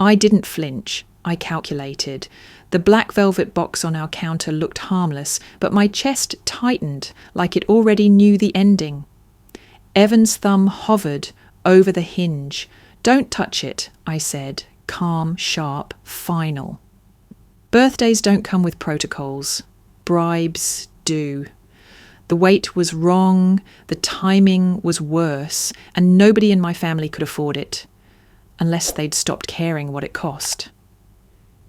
I didn't flinch. I calculated. The black velvet box on our counter looked harmless, but my chest tightened like it already knew the ending. Evan's thumb hovered over the hinge. "Don't touch it," I said, calm, sharp, final. Birthdays don't come with protocols. Bribes do. The weight was wrong, the timing was worse, and nobody in my family could afford it, unless they'd stopped caring what it cost.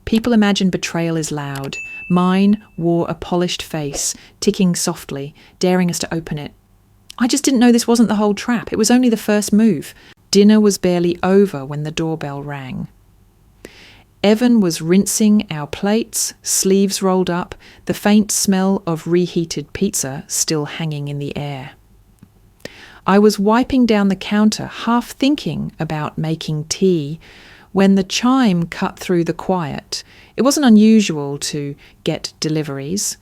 People imagine betrayal is loud. Mine wore a polished face, ticking softly, daring us to open it. I just didn't know this wasn't the whole trap. It was only the first move. Dinner was barely over when the doorbell rang. Evan was rinsing our plates, sleeves rolled up, the faint smell of reheated pizza still hanging in the air. I was wiping down the counter, half thinking about making tea, when the chime cut through the quiet. It wasn't unusual to get deliveries.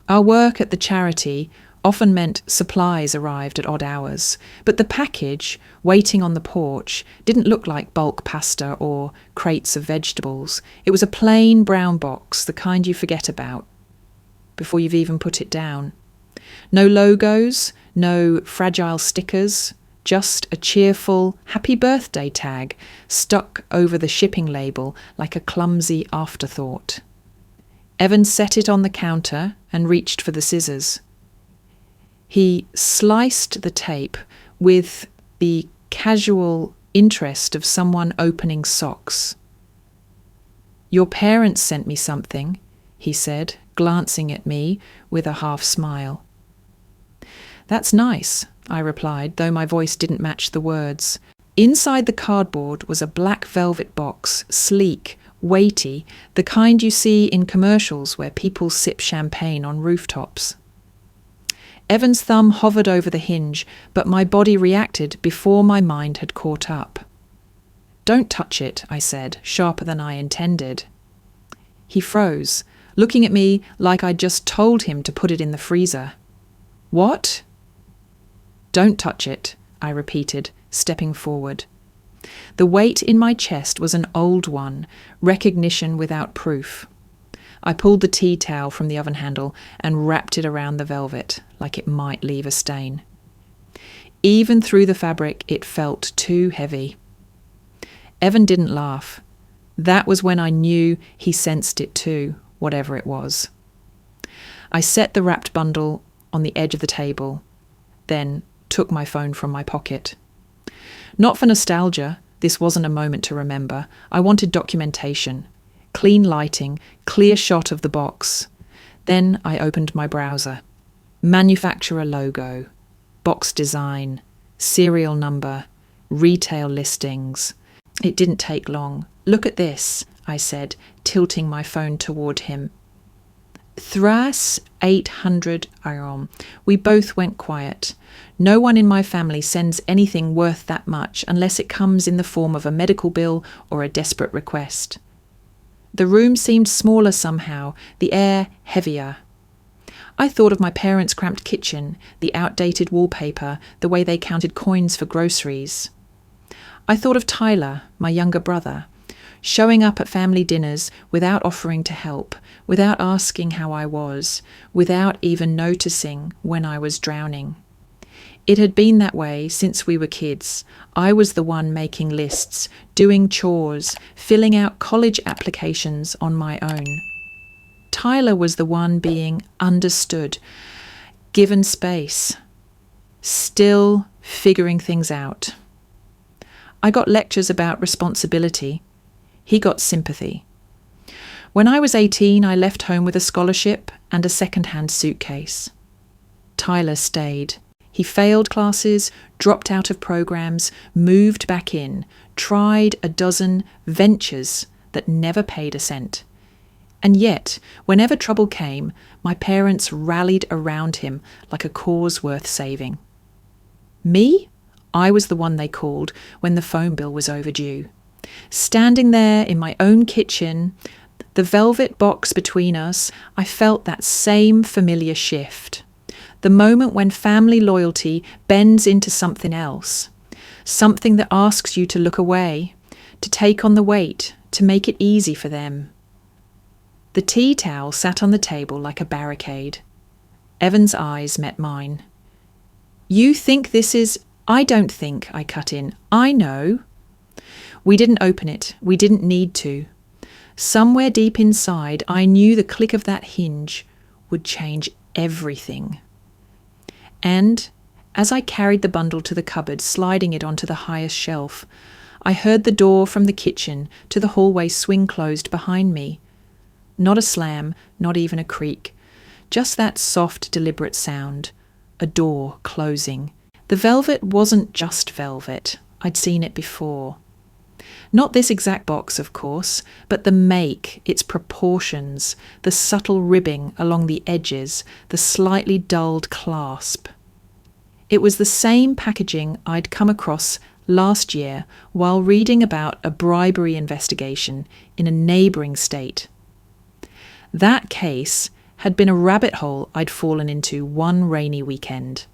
Our work at the charity often meant supplies arrived at odd hours, but the package, waiting on the porch, didn't look like bulk pasta or crates of vegetables. It was a plain brown box, the kind you forget about before you've even put it down. No logos, no fragile stickers, just a cheerful happy birthday tag stuck over the shipping label like a clumsy afterthought. Evan set it on the counter and reached for the scissors. He sliced the tape with the casual interest of someone opening socks. "Your parents sent me something," he said, glancing at me with a half smile. "That's nice," I replied, though my voice didn't match the words. Inside the cardboard was a black velvet box, sleek, weighty, the kind you see in commercials where people sip champagne on rooftops. Evan's thumb hovered over the hinge, but my body reacted before my mind had caught up. "Don't touch it," I said, sharper than I intended. He froze, looking at me like I'd just told him to put it in the freezer. "What?" "Don't touch it," I repeated, stepping forward. The weight in my chest was an old one, recognition without proof. I pulled the tea towel from the oven handle and wrapped it around the velvet, like it might leave a stain. Even through the fabric, it felt too heavy. Evan didn't laugh. That was when I knew he sensed it too, whatever it was. I set the wrapped bundle on the edge of the table, then took my phone from my pocket. Not for nostalgia, this wasn't a moment to remember. I wanted documentation. Clean lighting, clear shot of the box. Then I opened my browser. Manufacturer logo, box design, serial number, retail listings. It didn't take long. "Look at this," I said, tilting my phone toward him. Thras 800 iron. We both went quiet. No one in my family sends anything worth that much unless it comes in the form of a medical bill or a desperate request. The room seemed smaller somehow, the air heavier. I thought of my parents' cramped kitchen, the outdated wallpaper, the way they counted coins for groceries. I thought of Tyler, my younger brother, showing up at family dinners without offering to help, without asking how I was, without even noticing when I was drowning. It had been that way since we were kids. I was the one making lists, doing chores, filling out college applications on my own. Tyler was the one being understood, given space, still figuring things out. I got lectures about responsibility. He got sympathy. When I was 18, I left home with a scholarship and a second-hand suitcase. Tyler stayed. He failed classes, dropped out of programs, moved back in, tried a dozen ventures that never paid a cent. And yet, whenever trouble came, my parents rallied around him like a cause worth saving. Me? I was the one they called when the phone bill was overdue. Standing there in my own kitchen, the velvet box between us, I felt that same familiar shift. The moment when family loyalty bends into something else. Something that asks you to look away, to take on the weight, to make it easy for them. The tea towel sat on the table like a barricade. Evan's eyes met mine. You think this is... I don't think, I cut in. I know. We didn't open it. We didn't need to. Somewhere deep inside, I knew the click of that hinge would change everything. And as I carried the bundle to the cupboard, sliding it onto the highest shelf, I heard the door from the kitchen to the hallway swing closed behind me. Not a slam, not even a creak. Just that soft, deliberate sound. A door closing. The velvet wasn't just velvet. I'd seen it before. Not this exact box, of course, but the make, its proportions, the subtle ribbing along the edges, the slightly dulled clasp. It was the same packaging I'd come across last year while reading about a bribery investigation in a neighbouring state. That case had been a rabbit hole I'd fallen into one rainy weekend.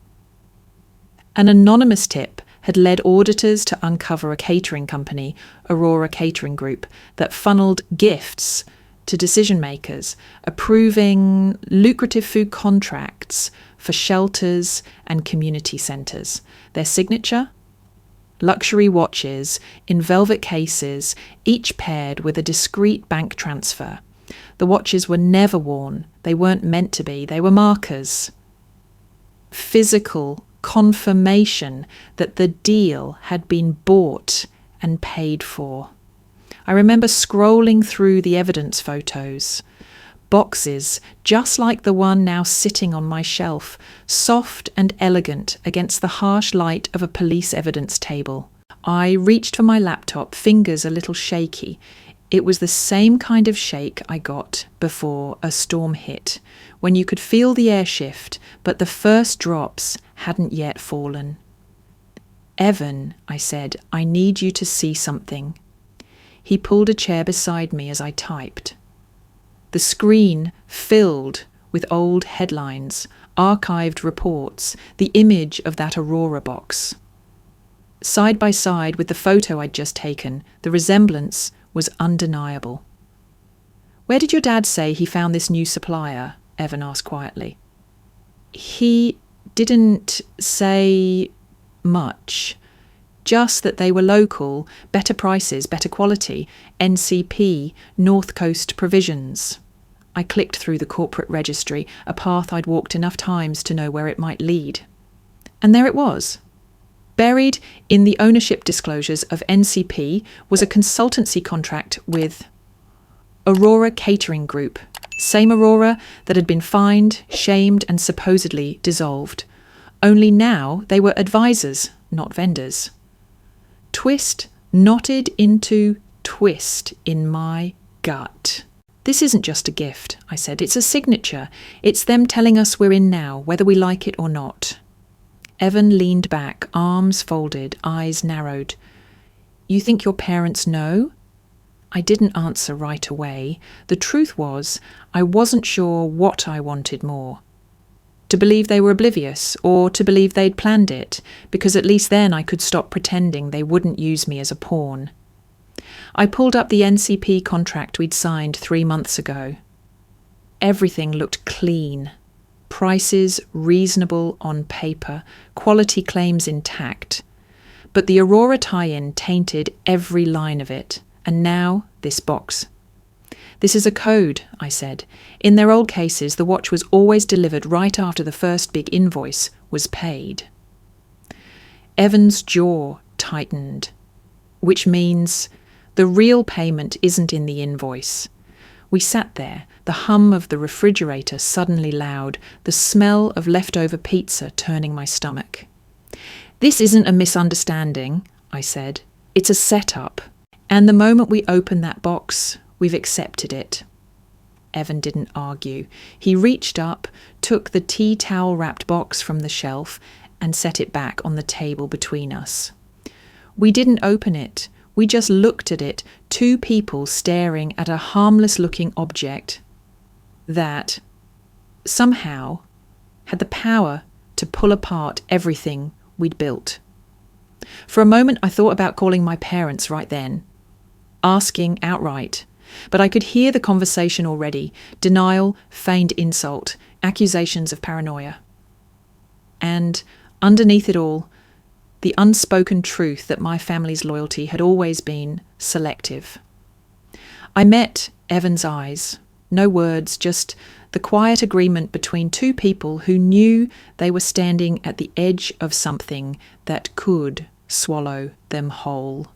An anonymous tip had led auditors to uncover a catering company, Aurora Catering Group, that funneled gifts to decision makers, approving lucrative food contracts for shelters and community centres. Their signature? Luxury watches in velvet cases, each paired with a discreet bank transfer. The watches were never worn. They weren't meant to be. They were markers. Physical confirmation that the deal had been bought and paid for. I remember scrolling through the evidence photos. Boxes, just like the one now sitting on my shelf, soft and elegant against the harsh light of a police evidence table. I reached for my laptop, fingers a little shaky. It was the same kind of shake I got before a storm hit, when you could feel the air shift, but the first drops hadn't yet fallen. Evan, I said, I need you to see something. He pulled a chair beside me as I typed. The screen filled with old headlines, archived reports, the image of that Aurora box. Side by side with the photo I'd just taken, the resemblance was undeniable. Where did your dad say he found this new supplier? Evan asked quietly. He didn't say much, just that they were local, better prices, better quality, NCP, North Coast Provisions. I clicked through the corporate registry, a path I'd walked enough times to know where it might lead. And there it was. Buried in the ownership disclosures of NCP was a consultancy contract with Aurora Catering Group, same Aurora that had been fined, shamed and supposedly dissolved. Only now they were advisors, not vendors. Twist knotted into twist in my gut. This isn't just a gift, I said. It's a signature. It's them telling us we're in now, whether we like it or not. Evan leaned back, arms folded, eyes narrowed. You think your parents know? I didn't answer right away. The truth was, I wasn't sure what I wanted more. To believe they were oblivious, or to believe they'd planned it, because at least then I could stop pretending they wouldn't use me as a pawn. I pulled up the NCP contract we'd signed 3 months ago. Everything looked clean. Prices reasonable on paper, quality claims intact. But the Aurora tie-in tainted every line of it, and now this box. This is a code, I said. In their old cases, the watch was always delivered right after the first big invoice was paid. Evan's jaw tightened, which means the real payment isn't in the invoice. We sat there, the hum of the refrigerator suddenly loud, the smell of leftover pizza turning my stomach. This isn't a misunderstanding, I said. It's a setup. And the moment we open that box, we've accepted it. Evan didn't argue. He reached up, took the tea towel-wrapped box from the shelf and set it back on the table between us. We didn't open it. We just looked at it, two people staring at a harmless-looking object that, somehow, had the power to pull apart everything we'd built. For a moment I thought about calling my parents right then. asking outright. But I could hear the conversation already: denial, feigned insult, accusations of paranoia. And underneath it all, the unspoken truth that my family's loyalty had always been selective. I met Evan's eyes. No words, just the quiet agreement between two people who knew they were standing at the edge of something that could swallow them whole.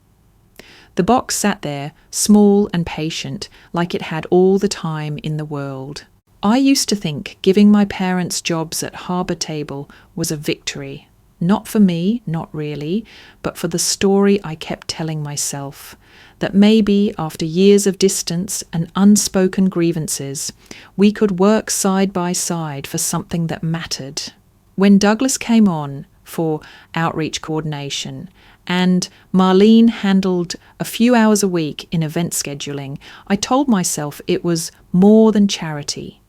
The box sat there, small and patient, like it had all the time in the world. I used to think giving my parents jobs at harbour table was a victory. Not for me, not really, but for the story I kept telling myself, that maybe after years of distance and unspoken grievances, we could work side by side for something that mattered. When Douglas came on for outreach coordination and Marlene handled a few hours a week in event scheduling, I told myself it was more than charity.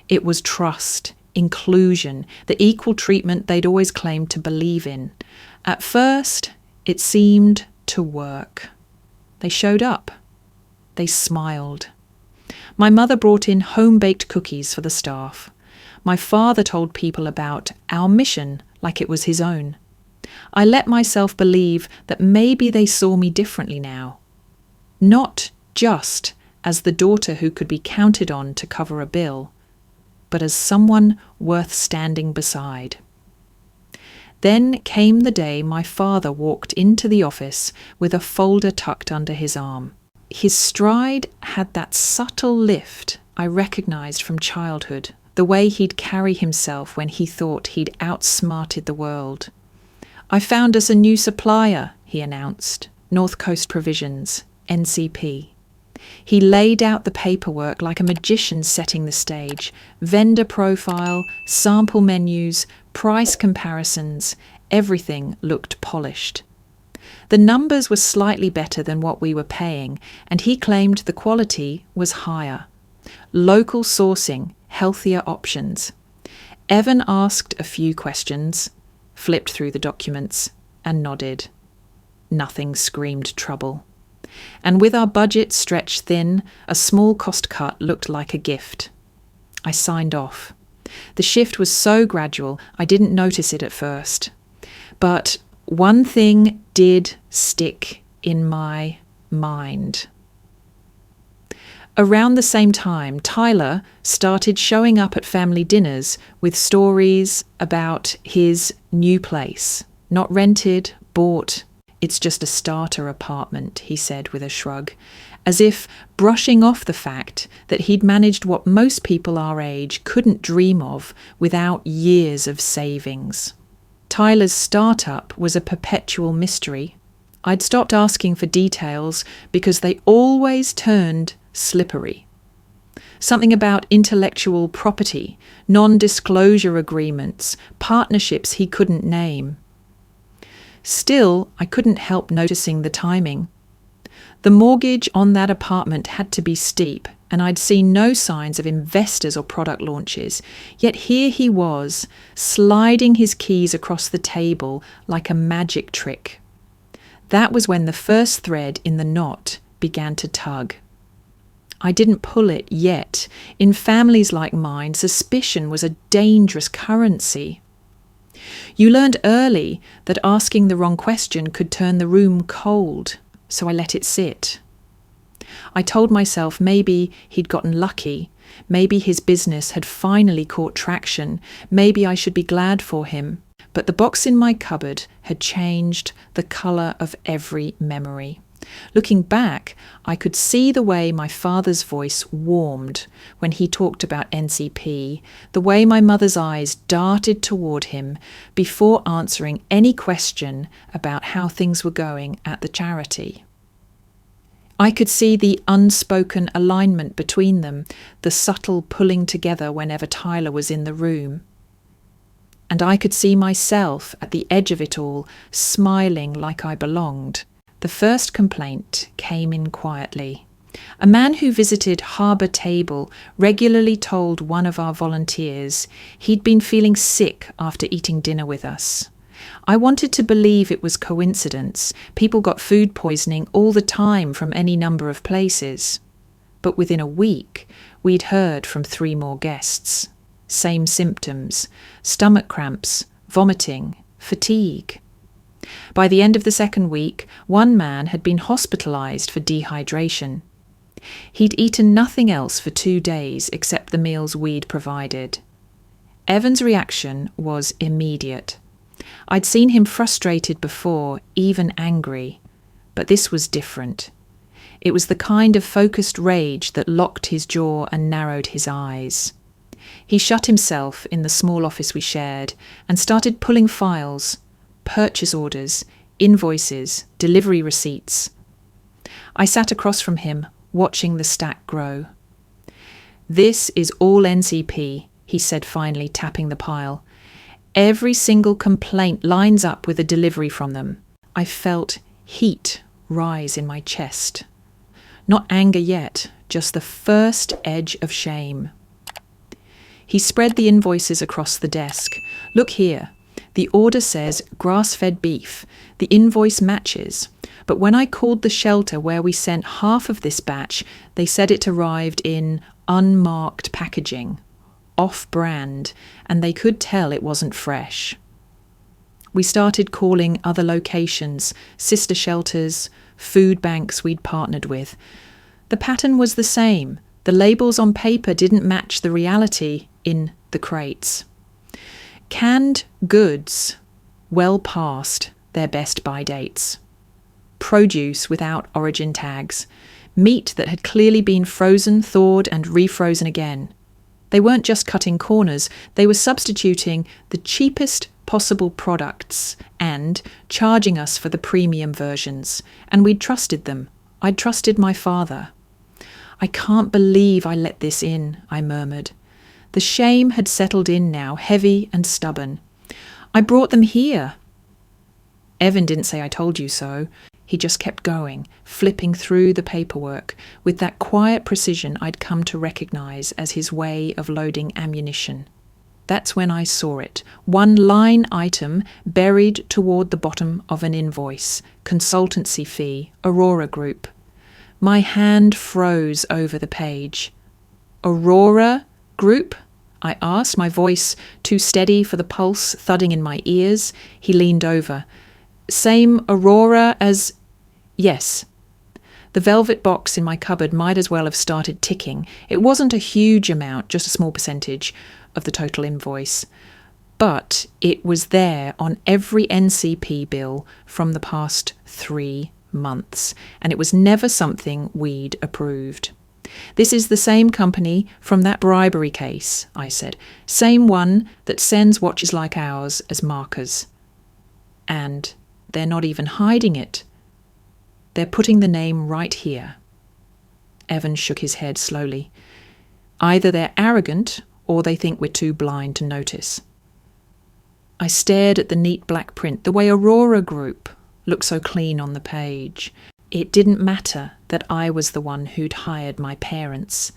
It was trust, inclusion, the equal treatment they'd always claimed to believe in. At first, it seemed to work. They showed up. They smiled. My mother brought in home-baked cookies for the staff. My father told people about our mission like it was his own. I let myself believe that maybe they saw me differently now. Not just as the daughter who could be counted on to cover a bill, but as someone worth standing beside. Then came the day my father walked into the office with a folder tucked under his arm. His stride had that subtle lift I recognised from childhood, the way he'd carry himself when he thought he'd outsmarted the world. "I found us a new supplier," he announced. North Coast Provisions, NCP. He laid out the paperwork like a magician setting the stage. Vendor profile, sample menus, price comparisons, everything looked polished. The numbers were slightly better than what we were paying, and he claimed the quality was higher. Local sourcing, healthier options. Evan asked a few questions, flipped through the documents, and nodded. Nothing screamed trouble. And with our budget stretched thin, a small cost cut looked like a gift. I signed off. The shift was so gradual, I didn't notice it at first. But one thing did stick in my mind. Around the same time, Tyler started showing up at family dinners with stories about his new place. Not rented, bought. "It's just a starter apartment," he said with a shrug, as if brushing off the fact that he'd managed what most people our age couldn't dream of without years of savings. Tyler's startup was a perpetual mystery. I'd stopped asking for details because they always turned slippery. Something about intellectual property, non-disclosure agreements, partnerships he couldn't name. Still, I couldn't help noticing the timing. The mortgage on that apartment had to be steep, and I'd seen no signs of investors or product launches. Yet here he was, sliding his keys across the table like a magic trick. That was when the first thread in the knot began to tug. I didn't pull it yet. In families like mine, suspicion was a dangerous currency. You learned early that asking the wrong question could turn the room cold, so I let it sit. I told myself maybe he'd gotten lucky, maybe his business had finally caught traction, maybe I should be glad for him. But the box in my cupboard had changed the colour of every memory. Looking back, I could see the way my father's voice warmed when he talked about NCP, the way my mother's eyes darted toward him before answering any question about how things were going at the charity. I could see the unspoken alignment between them, the subtle pulling together whenever Tyler was in the room. And I could see myself at the edge of it all, smiling like I belonged. The first complaint came in quietly. A man who visited Harbour Table regularly told one of our volunteers he'd been feeling sick after eating dinner with us. I wanted to believe it was coincidence. People got food poisoning all the time from any number of places. But within a week, we'd heard from 3 more guests. Same symptoms: stomach cramps, vomiting, fatigue. By the end of the 2nd week, one man had been hospitalised for dehydration. He'd eaten nothing else for 2 days except the meals we'd provided. Evan's reaction was immediate. I'd seen him frustrated before, even angry, but this was different. It was the kind of focused rage that locked his jaw and narrowed his eyes. He shut himself in the small office we shared and started pulling files, purchase orders, invoices, delivery receipts. I sat across from him, watching the stack grow. "This is all NCP," he said finally, tapping the pile. "Every single complaint lines up with a delivery from them." I felt heat rise in my chest. Not anger yet, just the first edge of shame. He spread the invoices across the desk. "Look here. The order says grass-fed beef. The invoice matches. But when I called the shelter where we sent half of this batch, they said it arrived in unmarked packaging, off-brand, and they could tell it wasn't fresh." We started calling other locations, sister shelters, food banks we'd partnered with. The pattern was the same. The labels on paper didn't match the reality in the crates. Canned goods well past their best buy dates. Produce without origin tags. Meat that had clearly been frozen, thawed, and refrozen again. They weren't just cutting corners, they were substituting the cheapest possible products and charging us for the premium versions. And we'd trusted them. I'd trusted my father. "I can't believe I let this in," I murmured. The shame had settled in now, heavy and stubborn. "I brought them here." Evan didn't say I told you so. He just kept going, flipping through the paperwork with that quiet precision I'd come to recognise as his way of loading ammunition. That's when I saw it. One line item buried toward the bottom of an invoice. Consultancy fee, Aurora Group. My hand froze over the page. "Aurora Group?" I asked, my voice too steady for the pulse thudding in my ears. He leaned over. "Same Aurora as—" "Yes." The velvet box in my cupboard might as well have started ticking. It wasn't a huge amount, just a small percentage of the total invoice. But it was there on every NCP bill from the past 3 months, and it was never something we'd approved. "This is the same company from that bribery case," I said. "Same one that sends watches like ours as markers. And they're not even hiding it. They're putting the name right here." Evan shook his head slowly. "Either they're arrogant or they think we're too blind to notice." I stared at the neat black print, the way Aurora Group looked so clean on the page. It didn't matter that I was the one who'd hired my parents,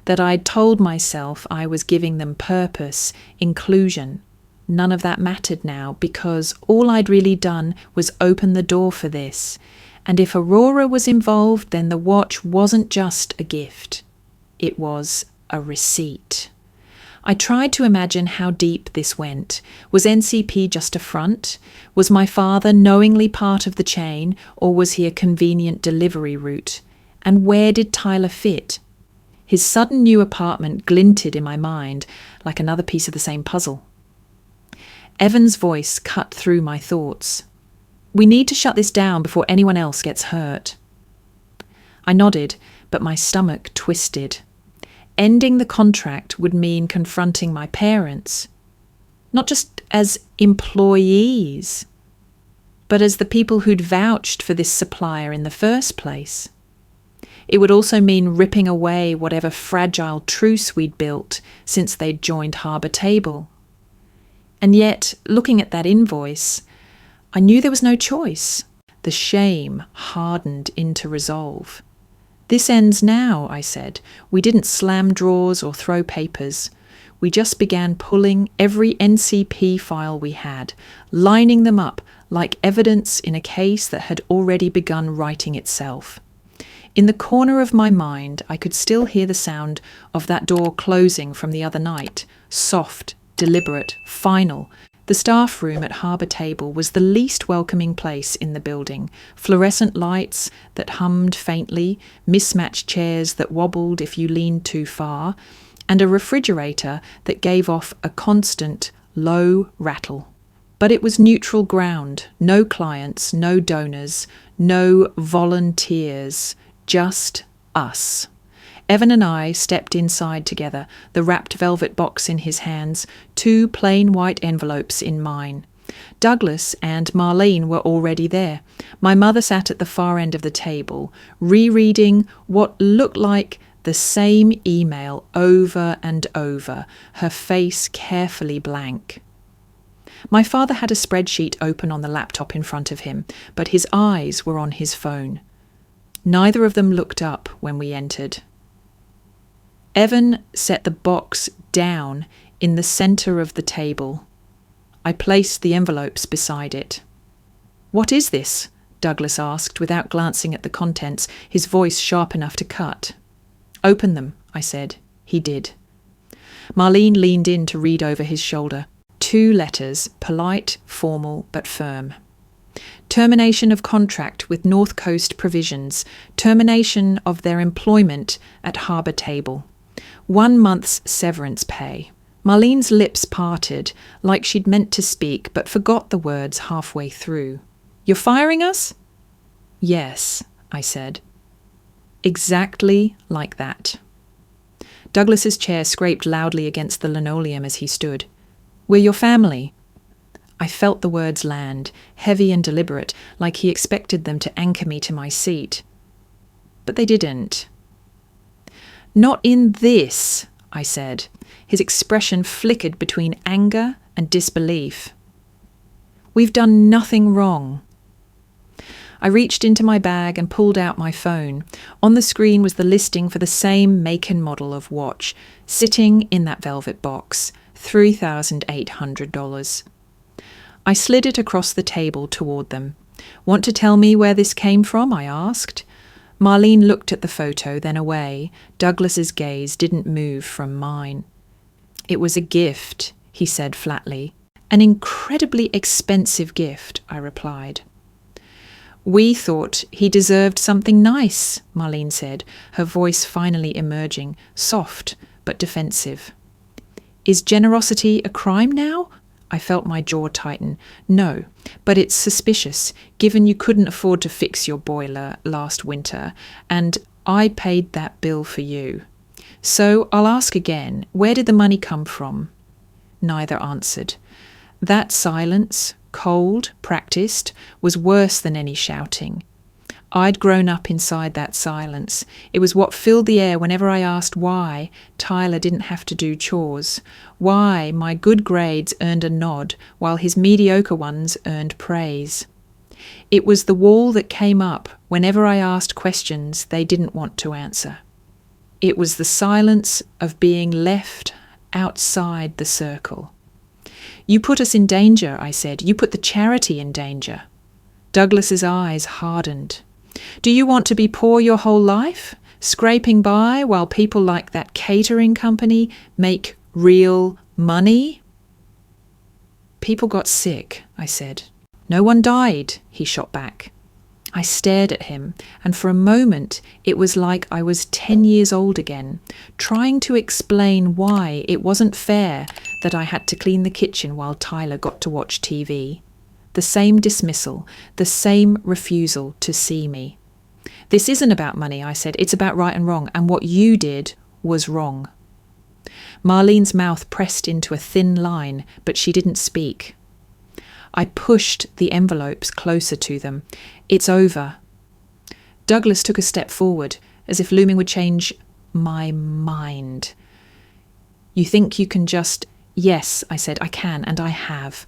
that I'd told myself I was giving them purpose, inclusion. None of that mattered now, because all I'd really done was open the door for this. And if Aurora was involved, then the watch wasn't just a gift. It was a receipt. I tried to imagine how deep this went. Was NCP just a front? Was my father knowingly part of the chain, or was he a convenient delivery route? And where did Tyler fit? His sudden new apartment glinted in my mind like another piece of the same puzzle. Evan's voice cut through my thoughts. "We need to shut this down before anyone else gets hurt." I nodded, but my stomach twisted. Ending the contract would mean confronting my parents, not just as employees, but as the people who'd vouched for this supplier in the first place. It would also mean ripping away whatever fragile truce we'd built since they'd joined Harbour Table. And yet, looking at that invoice, I knew there was no choice. The shame hardened into resolve. "This ends now," I said. "We didn't slam drawers or throw papers. We just began pulling every NCP file we had, lining them up like evidence in a case that had already begun writing itself. In the corner of my mind, I could still hear the sound of that door closing from the other night, soft, deliberate, final. The staff room at Harbour Table was the least welcoming place in the building. Fluorescent lights that hummed faintly, mismatched chairs that wobbled if you leaned too far, and a refrigerator that gave off a constant, low rattle. But it was neutral ground, no clients, no donors, no volunteers, just us. Evan and I stepped inside together, the wrapped velvet box in his hands, 2 plain white envelopes in mine. Douglas and Marlene were already there. My mother sat at the far end of the table, rereading what looked like the same email over and over, her face carefully blank. My father had a spreadsheet open on the laptop in front of him, but his eyes were on his phone. Neither of them looked up when we entered. Evan set the box down in the centre of the table. I placed the envelopes beside it. "What is this?" Douglas asked without glancing at the contents, his voice sharp enough to cut. "Open them," I said. He did. Marlene leaned in to read over his shoulder. 2 letters, polite, formal, but firm. Termination of contract with North Coast Provisions. Termination of their employment at Harbour Table. 1 month's severance pay. Marlene's lips parted, like she'd meant to speak, but forgot the words halfway through. "You're firing us?" "Yes," I said. Exactly like that. Douglas's chair scraped loudly against the linoleum as he stood. "We're your family." I felt the words land, heavy and deliberate, like he expected them to anchor me to my seat. But they didn't. "Not in this," I said. His expression flickered between anger and disbelief. "We've done nothing wrong." I reached into my bag and pulled out my phone. On the screen was the listing for the same make and model of watch, sitting in that velvet box, $3,800. I slid it across the table toward them. "Want to tell me where this came from?" I asked. Marlene looked at the photo, then away. Douglas's gaze didn't move from mine. "It was a gift," he said flatly. "An incredibly expensive gift," I replied. "We thought he deserved something nice," Marlene said, her voice finally emerging, soft but defensive. "Is generosity a crime now?" I felt my jaw tighten. "No, but it's suspicious, given you couldn't afford to fix your boiler last winter, and I paid that bill for you. So I'll ask again, where did the money come from?" Neither answered. That silence, cold, practiced, was worse than any shouting. I'd grown up inside that silence. It was what filled the air whenever I asked why Tyler didn't have to do chores, why my good grades earned a nod while his mediocre ones earned praise. It was the wall that came up whenever I asked questions they didn't want to answer. It was the silence of being left outside the circle. "You put us in danger," I said. "You put the charity in danger." Douglas's eyes hardened. "Do you want to be poor your whole life, scraping by while people like that catering company make real money?" "People got sick," I said. "No one died," he shot back. I stared at him, and for a moment it was like I was 10 years old again, trying to explain why it wasn't fair that I had to clean the kitchen while Tyler got to watch TV. The same dismissal, the same refusal to see me. "This isn't about money," I said. "It's about right and wrong, and what you did was wrong." Marlene's mouth pressed into a thin line, but she didn't speak. I pushed the envelopes closer to them. "It's over." Douglas took a step forward, as if looming would change my mind. "You think you can just—" "Yes," I said, "I can, and I have."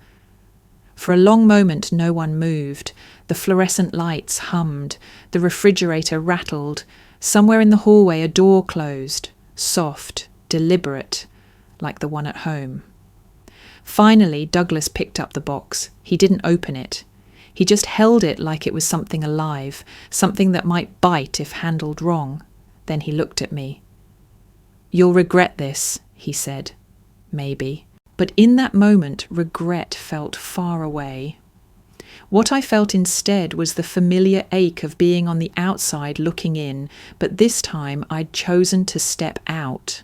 For a long moment no one moved. The fluorescent lights hummed. The refrigerator rattled. Somewhere in the hallway a door closed. Soft, deliberate, like the one at home. Finally, Douglas picked up the box. He didn't open it. He just held it like it was something alive, something that might bite if handled wrong. Then he looked at me. "You'll regret this," he said. Maybe. But in that moment, regret felt far away. What I felt instead was the familiar ache of being on the outside looking in, but this time I'd chosen to step out.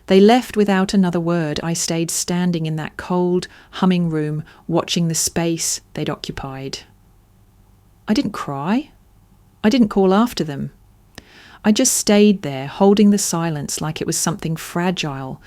They left without another word. I stayed standing in that cold, humming room, watching the space they'd occupied. I didn't cry. I didn't call after them. I just stayed there, holding the silence like it was something fragile,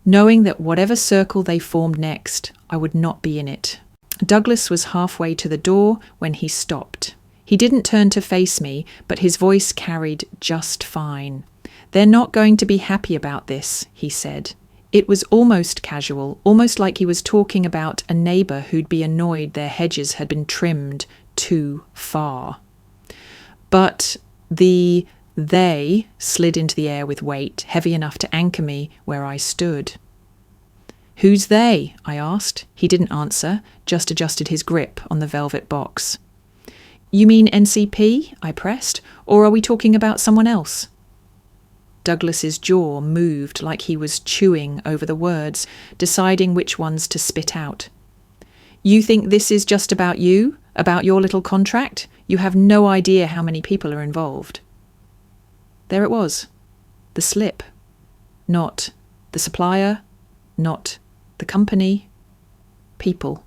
knowing that whatever circle they formed next, I would not be in it. Douglas was halfway to the door when he stopped. He didn't turn to face me, but his voice carried just fine. "They're not going to be happy about this," he said. It was almost casual, almost like he was talking about a neighbour who'd be annoyed their hedges had been trimmed too far. But they slid into the air with weight, heavy enough to anchor me where I stood. "Who's they?" I asked. He didn't answer, just adjusted his grip on the velvet box. "You mean NCP?" I pressed. "Or are we talking about someone else?" Douglas's jaw moved like he was chewing over the words, deciding which ones to spit out. "You think this is just about you? About your little contract? You have no idea how many people are involved." There it was. The slip. Not the supplier, not the company. People.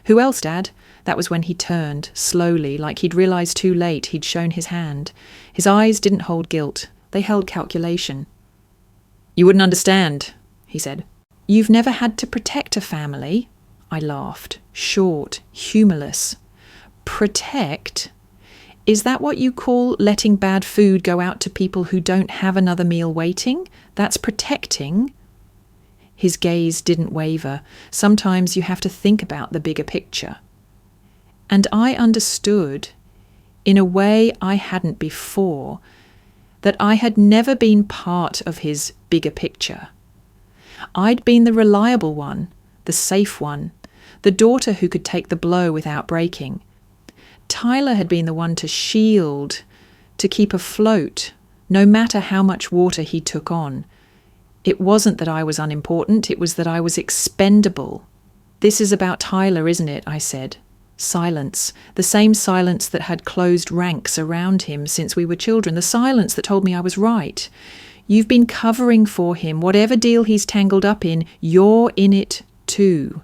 "Who else, Dad?" That was when he turned, slowly, like he'd realised too late he'd shown his hand. His eyes didn't hold guilt. They held calculation. "You wouldn't understand," he said. "You've never had to protect a family?" I laughed, short, humourless. "Protect? Is that what you call letting bad food go out to people who don't have another meal waiting? That's protecting?" His gaze didn't waver. Sometimes you have to think about the bigger picture. And I understood, in a way I hadn't before, that I had never been part of his bigger picture. I'd been the reliable one, the safe one, the daughter who could take the blow without breaking. Tyler had been the one to shield, to keep afloat, no matter how much water he took on. It wasn't that I was unimportant, it was that I was expendable. "This is about Tyler, isn't it?" I said. Silence, the same silence that had closed ranks around him since we were children, the silence that told me I was right. "You've been covering for him. Whatever deal he's tangled up in, you're in it too."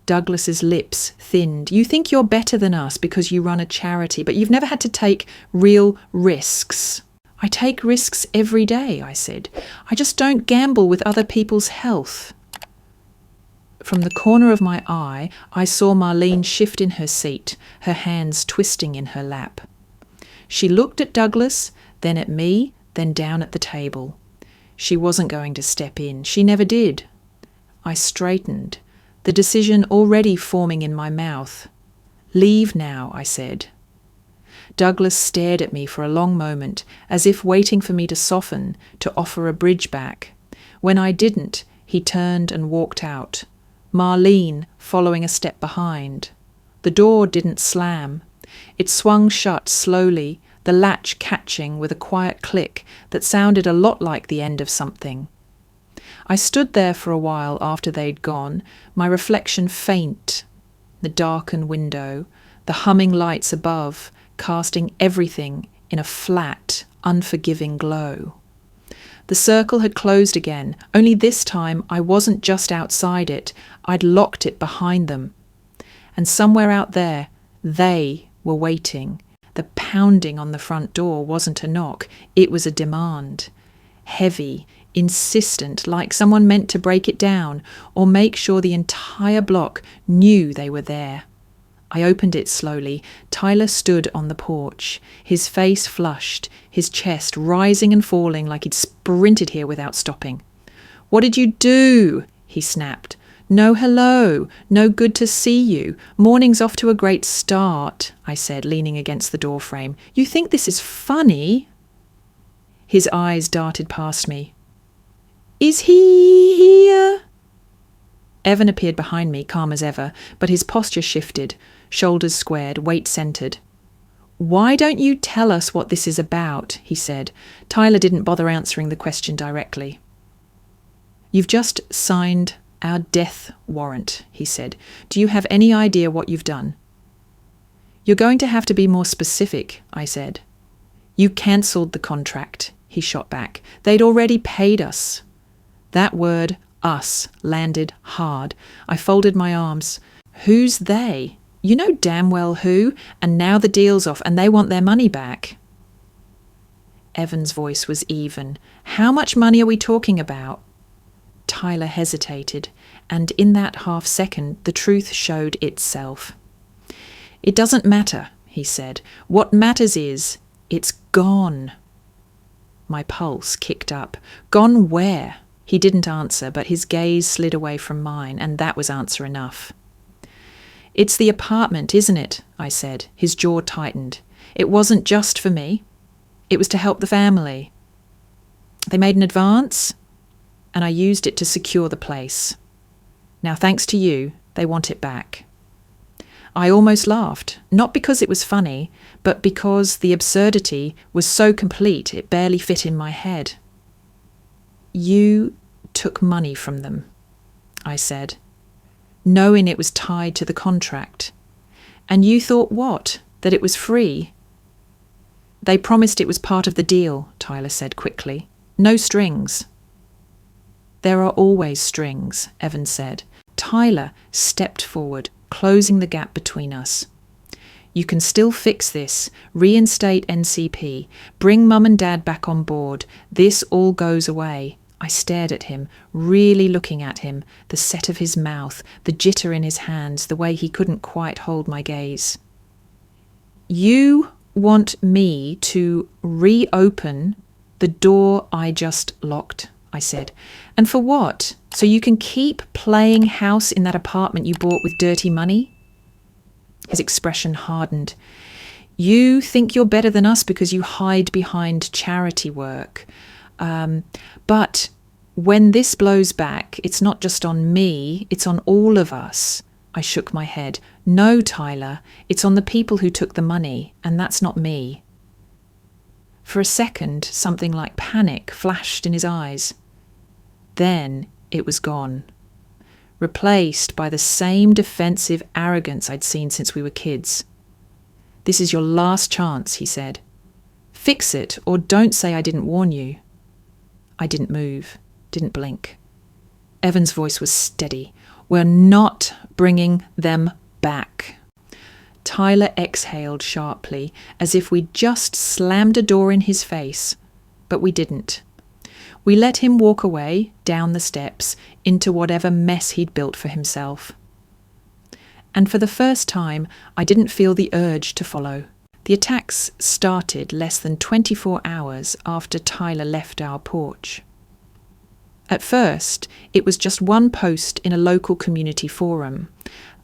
Douglas's lips thinned. "You think you're better than us because you run a charity, but you've never had to take real risks." "I take risks every day," I said. "I just don't gamble with other people's health." From the corner of my eye, I saw Marlene shift in her seat, her hands twisting in her lap. She looked at Douglas, then at me, then down at the table. She wasn't going to step in. She never did. I straightened, the decision already forming in my mouth. "Leave now," I said. Douglas stared at me for a long moment, as if waiting for me to soften, to offer a bridge back. When I didn't, he turned and walked out, Marlene following a step behind. The door didn't slam. It swung shut slowly, the latch catching with a quiet click that sounded a lot like the end of something. I stood there for a while after they'd gone, my reflection faint, the darkened window, the humming lights above, casting everything in a flat, unforgiving glow. The circle had closed again, only this time I wasn't just outside it, I'd locked it behind them. And somewhere out there, they were waiting. The pounding on the front door wasn't a knock, it was a demand. Heavy, insistent, like someone meant to break it down or make sure the entire block knew they were there. I opened it slowly. Tyler stood on the porch, his face flushed, his chest rising and falling like he'd sprinted here without stopping. "What did you do?" he snapped. "No hello, no good to see you. Morning's off to a great start," I said, leaning against the doorframe. "You think this is funny?" His eyes darted past me. Is he here? Evan appeared behind me, calm as ever, but his posture shifted, shoulders squared, weight centered. Why don't you tell us what this is about? He said. Tyler didn't bother answering the question directly. You've just signed our death warrant, he said. Do you have any idea what you've done? You're going to have to be more specific, I said. You cancelled the contract, he shot back. They'd already paid us. That word, us, landed hard. I folded my arms. Who's they? You know damn well who, and now the deal's off and they want their money back. Evan's voice was even. How much money are we talking about? Tyler hesitated, and in that half second the truth showed itself. It doesn't matter, he said. What matters is, it's gone. My pulse kicked up. Gone where? He didn't answer, but his gaze slid away from mine, and that was answer enough. It's the apartment, isn't it? I said. His jaw tightened. It wasn't just for me. It was to help the family. They made an advance, and I used it to secure the place. Now, thanks to you, they want it back. I almost laughed, not because it was funny, but because the absurdity was so complete it barely fit in my head. You took money from them, I said, knowing it was tied to the contract. And you thought what? That it was free? They promised it was part of the deal, Tyler said quickly. No strings. There are always strings, Evan said. Tyler stepped forward, closing the gap between us. You can still fix this, reinstate NCP, bring Mum and Dad back on board. This all goes away. I stared at him, really looking at him, the set of his mouth, the jitter in his hands, the way he couldn't quite hold my gaze. You want me to reopen the door I just locked, I said. And for what? So you can keep playing house in that apartment you bought with dirty money? His expression hardened. You think you're better than us because you hide behind charity work. But when this blows back, it's not just on me, it's on all of us. I shook my head. No, Tyler, it's on the people who took the money, and that's not me. For a second, something like panic flashed in his eyes. Then it was gone, replaced by the same defensive arrogance I'd seen since we were kids. This is your last chance, he said. Fix it, or don't say I didn't warn you. I didn't move, didn't blink. Evan's voice was steady. We're not bringing them back. Tyler exhaled sharply, as if we'd just slammed a door in his face, but we didn't. We let him walk away, down the steps, into whatever mess he'd built for himself. And for the first time, I didn't feel the urge to follow. The attacks started less than 24 hours after Tyler left our porch. At first, it was just one post in a local community forum,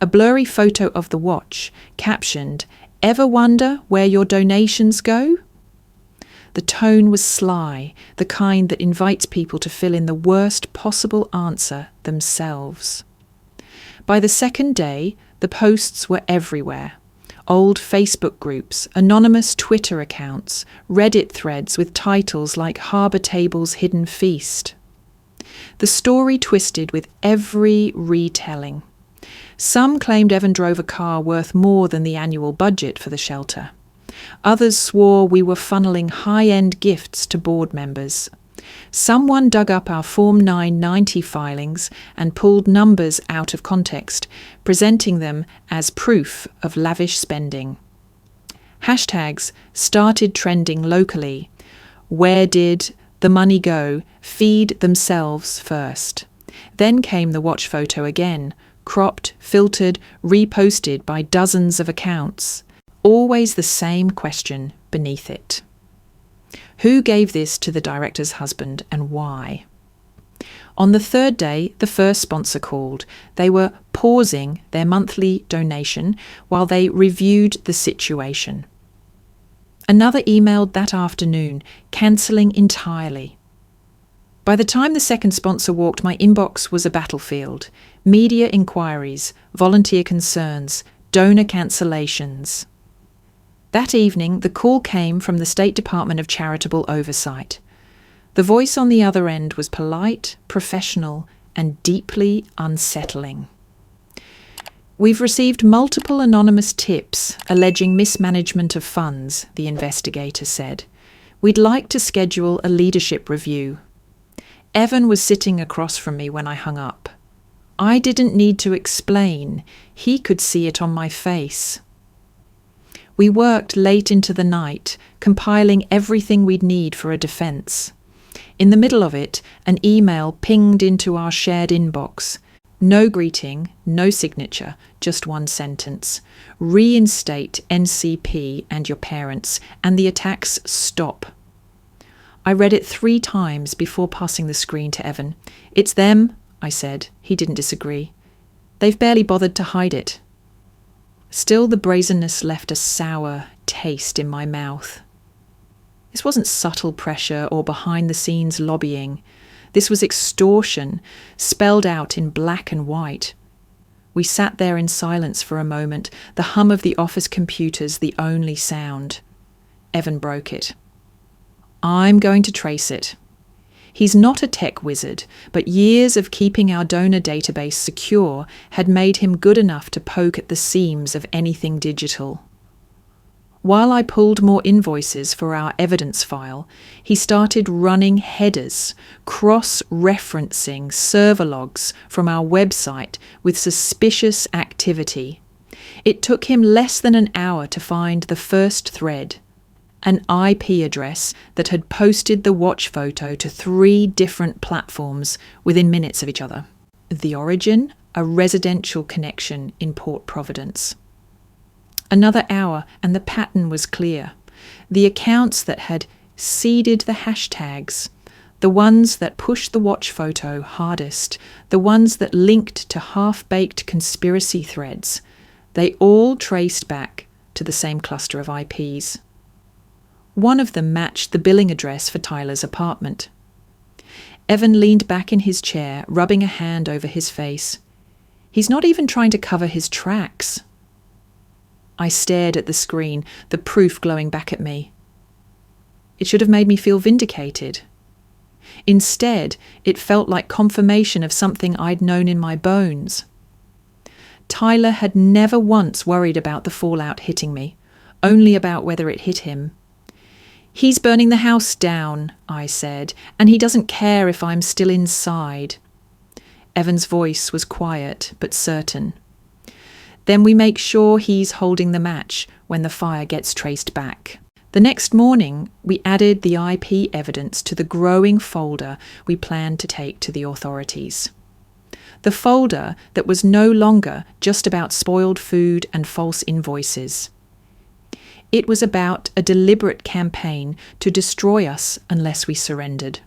a blurry photo of the watch, captioned, "Ever wonder where your donations go?" The tone was sly, the kind that invites people to fill in the worst possible answer themselves. By the second day, the posts were everywhere. Old Facebook groups, anonymous Twitter accounts, Reddit threads with titles like Harbour Table's Hidden Feast. The story twisted with every retelling. Some claimed Evan drove a car worth more than the annual budget for the shelter. Others swore we were funneling high-end gifts to board members. Someone dug up our Form 990 filings and pulled numbers out of context, presenting them as proof of lavish spending. Hashtags started trending locally. Where did the money go? Feed themselves first. Then came the watch photo again, cropped, filtered, reposted by dozens of accounts. Always the same question beneath it. Who gave this to the director's husband and why? On the third day, the first sponsor called. They were pausing their monthly donation while they reviewed the situation. Another emailed that afternoon, cancelling entirely. By the time the second sponsor walked, my inbox was a battlefield. Media inquiries, volunteer concerns, donor cancellations. That evening, the call came from the State Department of Charitable Oversight. The voice on the other end was polite, professional, and deeply unsettling. We've received multiple anonymous tips alleging mismanagement of funds, the investigator said. We'd like to schedule a leadership review. Evan was sitting across from me when I hung up. I didn't need to explain. He could see it on my face. We worked late into the night, compiling everything we'd need for a defence. In the middle of it, an email pinged into our shared inbox. No greeting, no signature, just one sentence. Reinstate NCP and your parents, and the attacks stop. I read it 3 times before passing the screen to Evan. It's them, I said. He didn't disagree. They've barely bothered to hide it. Still, the brazenness left a sour taste in my mouth. This wasn't subtle pressure or behind-the-scenes lobbying. This was extortion, spelled out in black and white. We sat there in silence for a moment, the hum of the office computers the only sound. Evan broke it. I'm going to trace it. He's not a tech wizard, but years of keeping our donor database secure had made him good enough to poke at the seams of anything digital. While I pulled more invoices for our evidence file, he started running headers, cross-referencing server logs from our website with suspicious activity. It took him less than an hour to find the first thread, an IP address that had posted the watch photo to 3 different platforms within minutes of each other. The origin, a residential connection in Port Providence. Another hour, and the pattern was clear. The accounts that had seeded the hashtags, the ones that pushed the watch photo hardest, the ones that linked to half-baked conspiracy threads, they all traced back to the same cluster of IPs. One of them matched the billing address for Tyler's apartment. Evan leaned back in his chair, rubbing a hand over his face. He's not even trying to cover his tracks. I stared at the screen, the proof glowing back at me. It should have made me feel vindicated. Instead, it felt like confirmation of something I'd known in my bones. Tyler had never once worried about the fallout hitting me, only about whether it hit him. He's burning the house down, I said, and he doesn't care if I'm still inside. Evan's voice was quiet but certain. Then we make sure he's holding the match when the fire gets traced back. The next morning, we added the IP evidence to the growing folder we planned to take to the authorities. The folder that was no longer just about spoiled food and false invoices. It was about a deliberate campaign to destroy us unless we surrendered.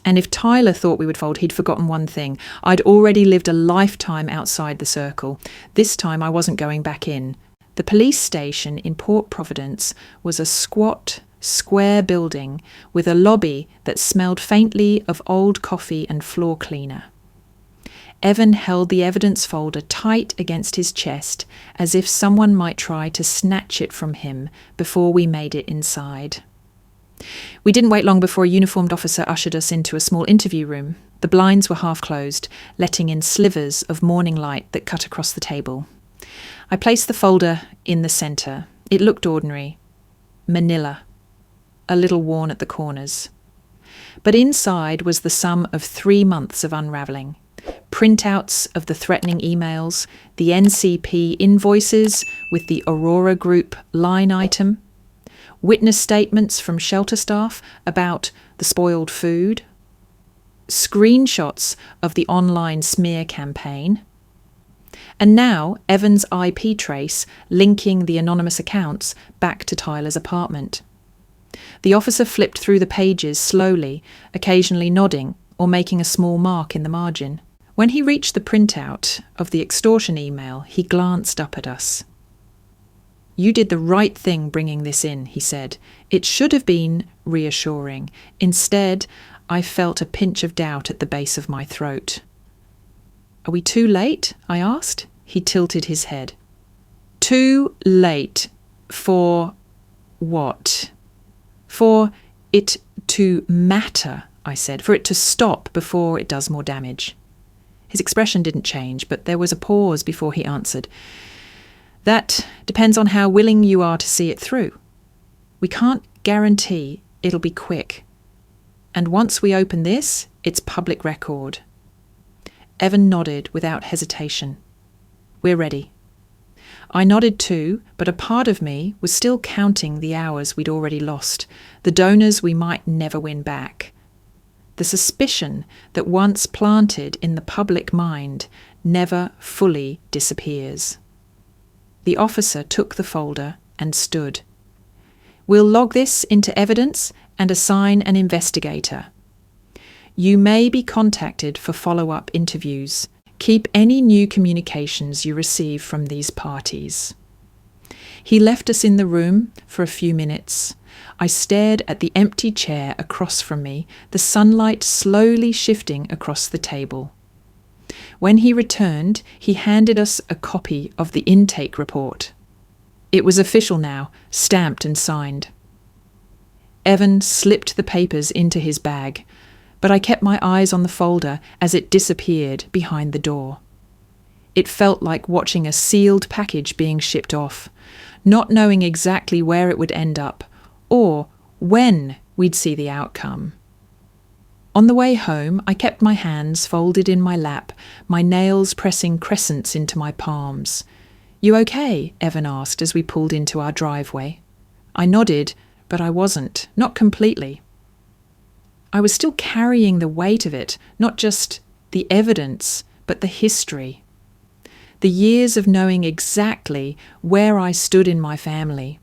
And if Tyler thought we would fold, he'd forgotten one thing. I'd already lived a lifetime outside the circle. This time I wasn't going back in. The police station in Port Providence was a squat, square building with a lobby that smelled faintly of old coffee and floor cleaner. Evan held the evidence folder tight against his chest, as if someone might try to snatch it from him before we made it inside. We didn't wait long before a uniformed officer ushered us into a small interview room. The blinds were half closed, letting in slivers of morning light that cut across the table. I placed the folder in the centre. It looked ordinary. Manila. A little worn at the corners. But inside was the sum of 3 months of unravelling. Printouts of the threatening emails, the NCP invoices with the Aurora Group line item, witness statements from shelter staff about the spoiled food, screenshots of the online smear campaign, and now Evan's IP trace linking the anonymous accounts back to Tyler's apartment. The officer flipped through the pages slowly, occasionally nodding or making a small mark in the margin. When he reached the printout of the extortion email, he glanced up at us. "You did the right thing bringing this in," he said. "It should have been reassuring. Instead, I felt a pinch of doubt at the base of my throat. "Are we too late?" I asked. He tilted his head. "Too late for what?" "For it to matter," I said, "for it to stop before it does more damage." His expression didn't change, but there was a pause before he answered. "That depends on how willing you are to see it through. We can't guarantee it'll be quick. And once we open this, it's public record." Evan nodded without hesitation. "We're ready." I nodded too, but a part of me was still counting the hours we'd already lost, the donors we might never win back. The suspicion that once planted in the public mind never fully disappears. The officer took the folder and stood. "We'll log this into evidence and assign an investigator. You may be contacted for follow-up interviews. Keep any new communications you receive from these parties." He left us in the room for a few minutes. I stared at the empty chair across from me, the sunlight slowly shifting across the table. When he returned, he handed us a copy of the intake report. It was official now, stamped and signed. Evan slipped the papers into his bag, but I kept my eyes on the folder as it disappeared behind the door. It felt like watching a sealed package being shipped off, not knowing exactly where it would end up, or when we'd see the outcome. On the way home, I kept my hands folded in my lap, my nails pressing crescents into my palms. "You okay?" Evan asked as we pulled into our driveway. I nodded, but I wasn't, not completely. I was still carrying the weight of it, not just the evidence, but the history. The years of knowing exactly where I stood in my family.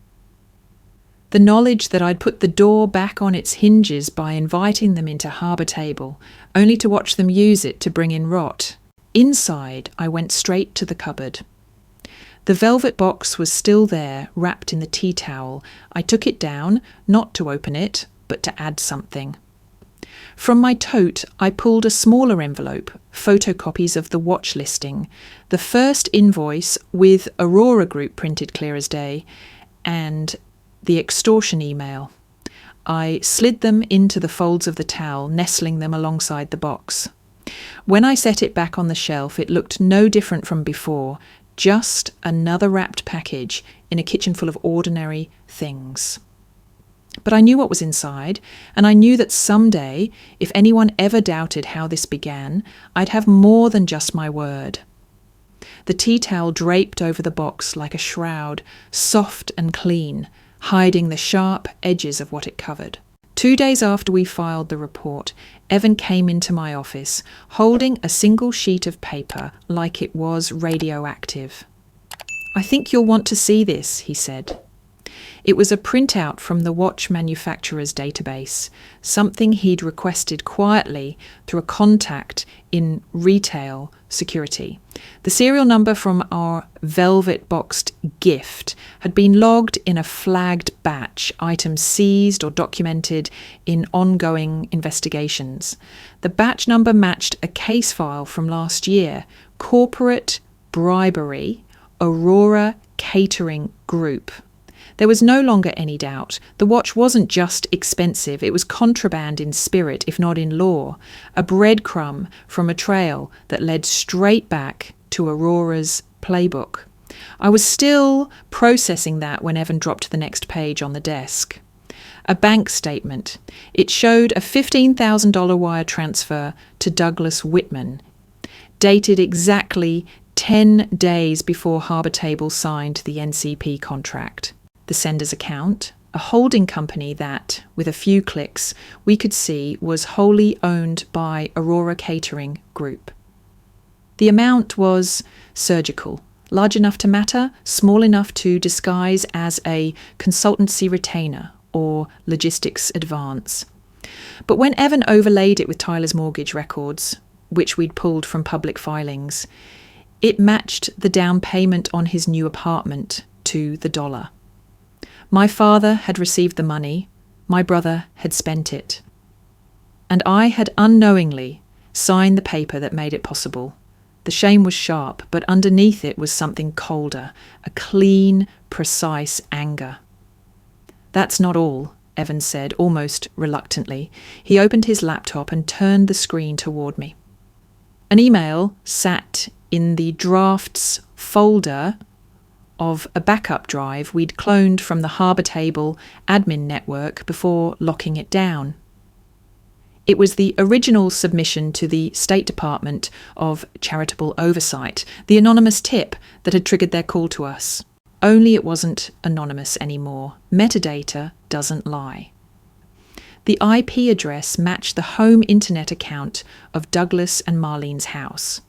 The knowledge that I'd put the door back on its hinges by inviting them into harbour table, only to watch them use it to bring in rot. Inside, I went straight to the cupboard. The velvet box was still there, wrapped in the tea towel. I took it down, not to open it, but to add something. From my tote, I pulled a smaller envelope, photocopies of the watch listing, the first invoice with Aurora Group printed clear as day, and the extortion email. I slid them into the folds of the towel, nestling them alongside the box. When I set it back on the shelf, it looked no different from before, just another wrapped package in a kitchen full of ordinary things. But I knew what was inside, and I knew that someday, if anyone ever doubted how this began, I'd have more than just my word. The tea towel draped over the box like a shroud, soft and clean, hiding the sharp edges of what it covered. 2 days after we filed the report, Evan came into my office, holding a single sheet of paper like it was radioactive. "I think you'll want to see this," he said. It was a printout from the watch manufacturer's database, something he'd requested quietly through a contact in retail security. The serial number from our velvet-boxed gift had been logged in a flagged batch, items seized or documented in ongoing investigations. The batch number matched a case file from last year, corporate bribery, Aurora Catering Group. There was no longer any doubt. The watch wasn't just expensive, it was contraband in spirit, if not in law, a breadcrumb from a trail that led straight back to Aurora's playbook. I was still processing that when Evan dropped the next page on the desk. A bank statement. It showed a $15,000 wire transfer to Douglas Whitman, dated exactly 10 days before Harbour Table signed the NCP contract. The sender's account, a holding company that, with a few clicks, we could see was wholly owned by Aurora Catering Group. The amount was surgical, large enough to matter, small enough to disguise as a consultancy retainer or logistics advance. But when Evan overlaid it with Tyler's mortgage records, which we'd pulled from public filings, it matched the down payment on his new apartment to the dollar. My father had received the money, my brother had spent it. And I had unknowingly signed the paper that made it possible. The shame was sharp, but underneath it was something colder, a clean, precise anger. "That's not all," Evans said, almost reluctantly. He opened his laptop and turned the screen toward me. An email sat in the drafts folder of a backup drive we'd cloned from the Harbour Table admin network before locking it down. It was the original submission to the State Department of Charitable Oversight, the anonymous tip that had triggered their call to us. Only it wasn't anonymous anymore. Metadata doesn't lie. The IP address matched the home internet account of Douglas and Marlene's house.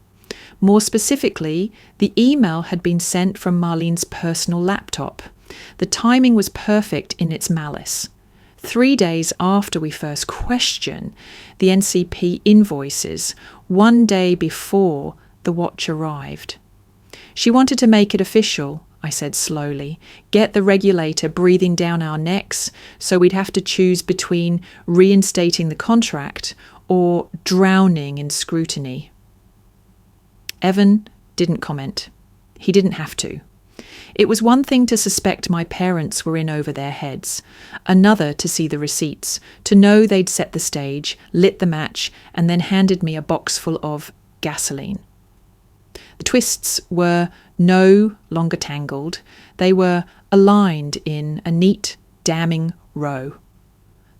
More specifically, the email had been sent from Marlene's personal laptop. The timing was perfect in its malice. 3 days after we first questioned the NCP invoices, 1 day before the watch arrived. "She wanted to make it official," I said slowly, "get the regulator breathing down our necks so we'd have to choose between reinstating the contract or drowning in scrutiny." Evan didn't comment. He didn't have to. It was one thing to suspect my parents were in over their heads, another to see the receipts, to know they'd set the stage, lit the match, and then handed me a box full of gasoline. The twists were no longer tangled. They were aligned in a neat, damning row.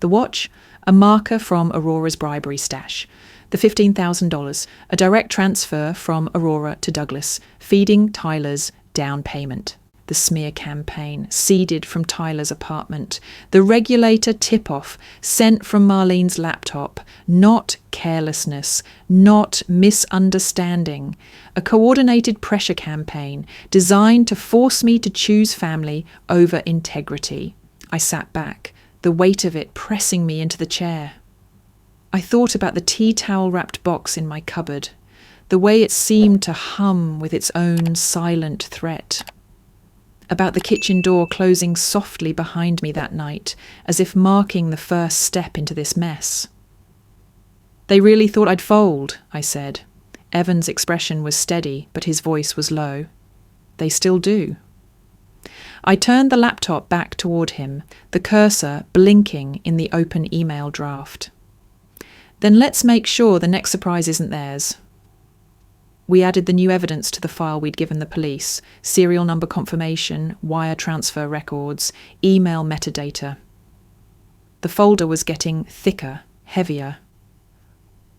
The watch, a marker from Aurora's bribery stash. The $15,000, a direct transfer from Aurora to Douglas, feeding Tyler's down payment. The smear campaign, seeded from Tyler's apartment. The regulator tip-off, sent from Marlene's laptop. Not carelessness, not misunderstanding. A coordinated pressure campaign designed to force me to choose family over integrity. I sat back, the weight of it pressing me into the chair. I thought about the tea towel-wrapped box in my cupboard, the way it seemed to hum with its own silent threat. About the kitchen door closing softly behind me that night, as if marking the first step into this mess. "They really thought I'd fold," I said. Evan's expression was steady, but his voice was low. "They still do." I turned the laptop back toward him, the cursor blinking in the open email draft. "Then let's make sure the next surprise isn't theirs." We added the new evidence to the file we'd given the police: serial number confirmation, wire transfer records, email metadata. The folder was getting thicker, heavier.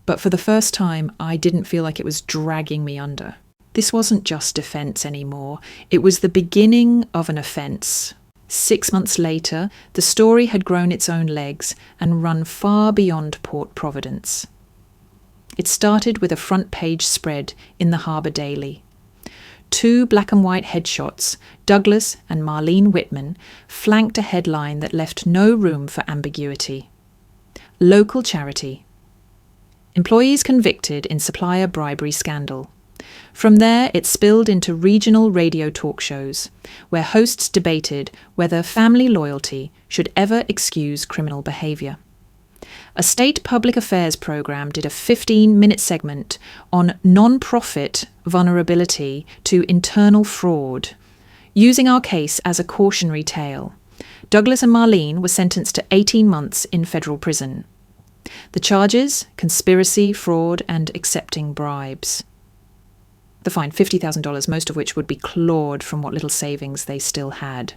But for the first time, I didn't feel like it was dragging me under. This wasn't just defence anymore. It was the beginning of an offence. 6 months later, the story had grown its own legs and run far beyond Port Providence. It started with a front-page spread in the Harbour Daily. 2 black-and-white headshots, Douglas and Marlene Whitman, flanked a headline that left no room for ambiguity. Local charity. Employees convicted in supplier bribery scandal. From there, it spilled into regional radio talk shows, where hosts debated whether family loyalty should ever excuse criminal behaviour. A state public affairs programme did a 15-minute segment on non-profit vulnerability to internal fraud, using our case as a cautionary tale. Douglas and Marlene were sentenced to 18 months in federal prison. The charges: conspiracy, fraud, and accepting bribes. The fine, $50,000, most of which would be clawed from what little savings they still had.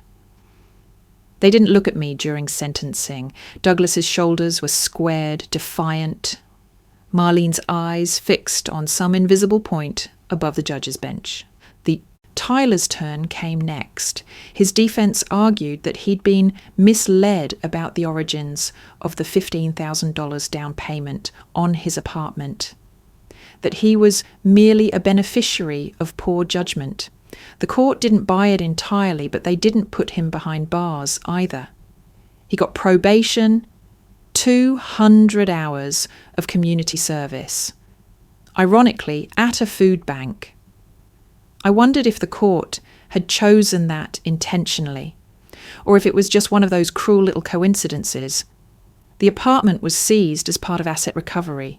They didn't look at me during sentencing. Douglas's shoulders were squared, defiant. Marlene's eyes fixed on some invisible point above the judge's bench. Tyler's turn came next. His defence argued that he'd been misled about the origins of the $15,000 down payment on his apartment, that he was merely a beneficiary of poor judgment. The court didn't buy it entirely, but they didn't put him behind bars either. He got probation, 200 hours of community service. Ironically, at a food bank. I wondered if the court had chosen that intentionally, or if it was just one of those cruel little coincidences. The apartment was seized as part of asset recovery.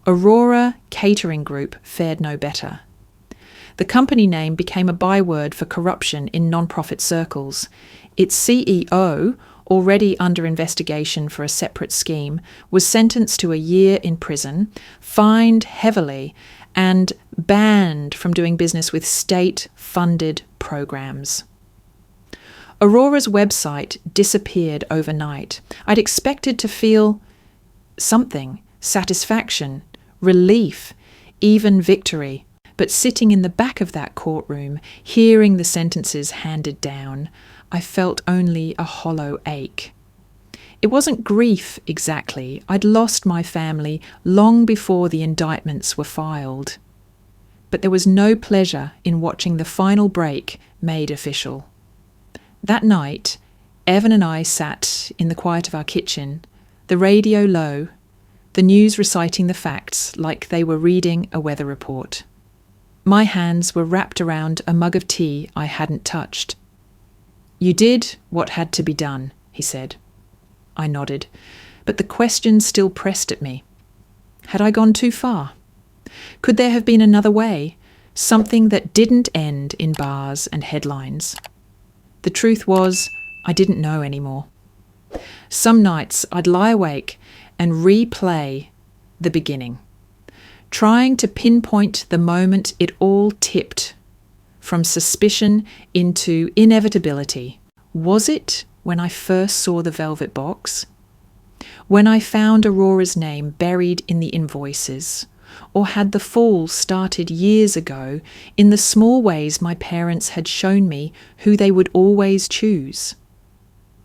Aurora Catering Group fared no better. The company name became a byword for corruption in non-profit circles. Its CEO, already under investigation for a separate scheme, was sentenced to a year in prison, fined heavily, and banned from doing business with state-funded programs. Aurora's website disappeared overnight. I'd expected to feel something, satisfaction, relief, even victory. But sitting in the back of that courtroom, hearing the sentences handed down, I felt only a hollow ache. It wasn't grief exactly. I'd lost my family long before the indictments were filed. But there was no pleasure in watching the final break made official. That night, Evan and I sat in the quiet of our kitchen, the radio low, the news reciting the facts like they were reading a weather report. My hands were wrapped around a mug of tea I hadn't touched. "You did what had to be done," he said. I nodded, but the question still pressed at me. Had I gone too far? Could there have been another way, something that didn't end in bars and headlines? The truth was, I didn't know anymore. Some nights I'd lie awake and replay the beginning, trying to pinpoint the moment it all tipped from suspicion into inevitability. Was it when I first saw the velvet box? When I found Aurora's name buried in the invoices? Or had the fall started years ago in the small ways my parents had shown me who they would always choose?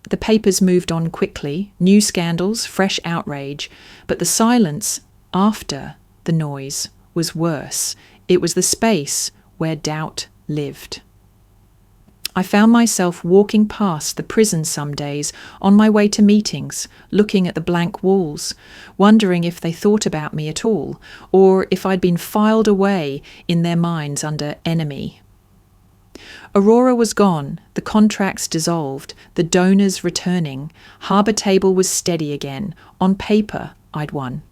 The papers moved on quickly, new scandals, fresh outrage, but the silence after the noise was worse. It was the space where doubt lived. I found myself walking past the prison some days on my way to meetings, looking at the blank walls, wondering if they thought about me at all, or if I'd been filed away in their minds under enemy. Aurora was gone, the contracts dissolved, the donors returning. Harbour Table was steady again. On paper, I'd won.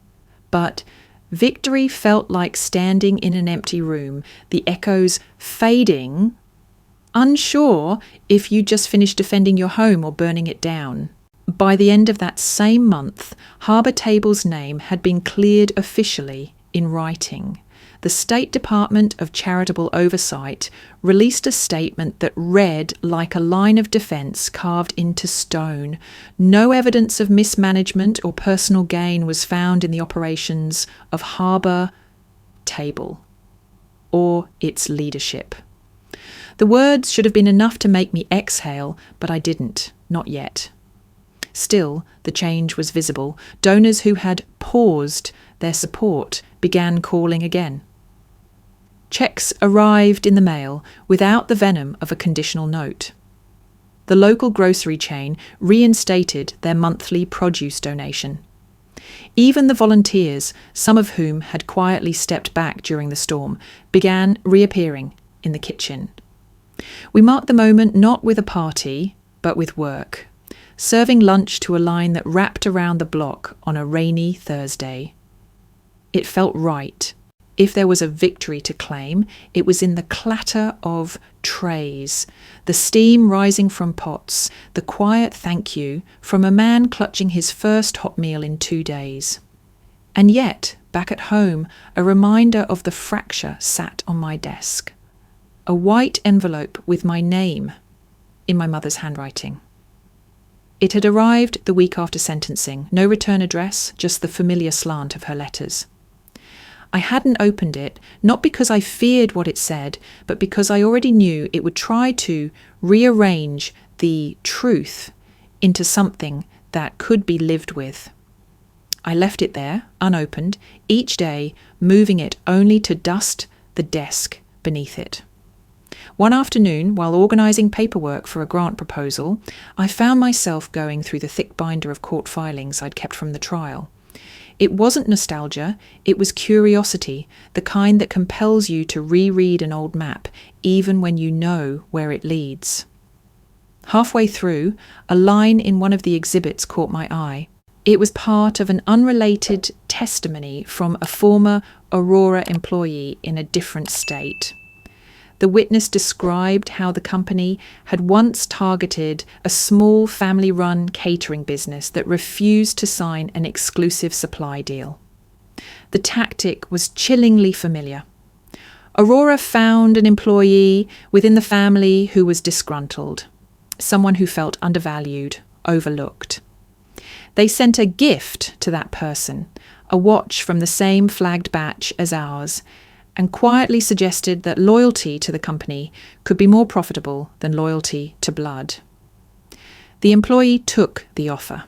But victory felt like standing in an empty room, the echoes fading, unsure if you'd just finished defending your home or burning it down. By the end of that same month, Harbour Table's name had been cleared officially in writing. The State Department of Charitable Oversight released a statement that read like a line of defence carved into stone. No evidence of mismanagement or personal gain was found in the operations of Harbour Table or its leadership. The words should have been enough to make me exhale, but I didn't, not yet. Still, the change was visible. Donors who had paused their support began calling again. Cheques arrived in the mail without the venom of a conditional note. The local grocery chain reinstated their monthly produce donation. Even the volunteers, some of whom had quietly stepped back during the storm, began reappearing in the kitchen. We marked the moment not with a party, but with work, serving lunch to a line that wrapped around the block on a rainy Thursday. It felt right. If there was a victory to claim, it was in the clatter of trays, the steam rising from pots, the quiet thank you from a man clutching his first hot meal in 2 days. And yet, back at home, a reminder of the fracture sat on my desk. A white envelope with my name in my mother's handwriting. It had arrived the week after sentencing. No return address, just the familiar slant of her letters. I hadn't opened it, not because I feared what it said, but because I already knew it would try to rearrange the truth into something that could be lived with. I left it there, unopened, each day moving it only to dust the desk beneath it. One afternoon, while organising paperwork for a grant proposal, I found myself going through the thick binder of court filings I'd kept from the trial. It wasn't nostalgia, it was curiosity, the kind that compels you to reread an old map, even when you know where it leads. Halfway through, a line in one of the exhibits caught my eye. It was part of an unrelated testimony from a former Aurora employee in a different state. The witness described how the company had once targeted a small family-run catering business that refused to sign an exclusive supply deal. The tactic was chillingly familiar. Aurora found an employee within the family who was disgruntled, someone who felt undervalued, overlooked. They sent a gift to that person, a watch from the same flagged batch as ours, and quietly suggested that loyalty to the company could be more profitable than loyalty to blood. The employee took the offer.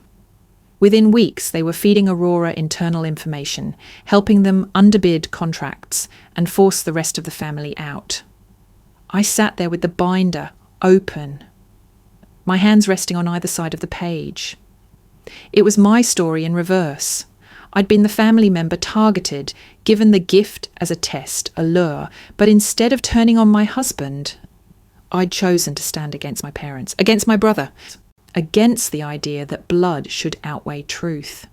Within weeks, they were feeding Aurora internal information, helping them underbid contracts and force the rest of the family out. I sat there with the binder open, my hands resting on either side of the page. It was my story in reverse. I'd been the family member targeted, given the gift as a test, a lure, but instead of turning on my husband, I'd chosen to stand against my parents, against my brother, against the idea that blood should outweigh truth.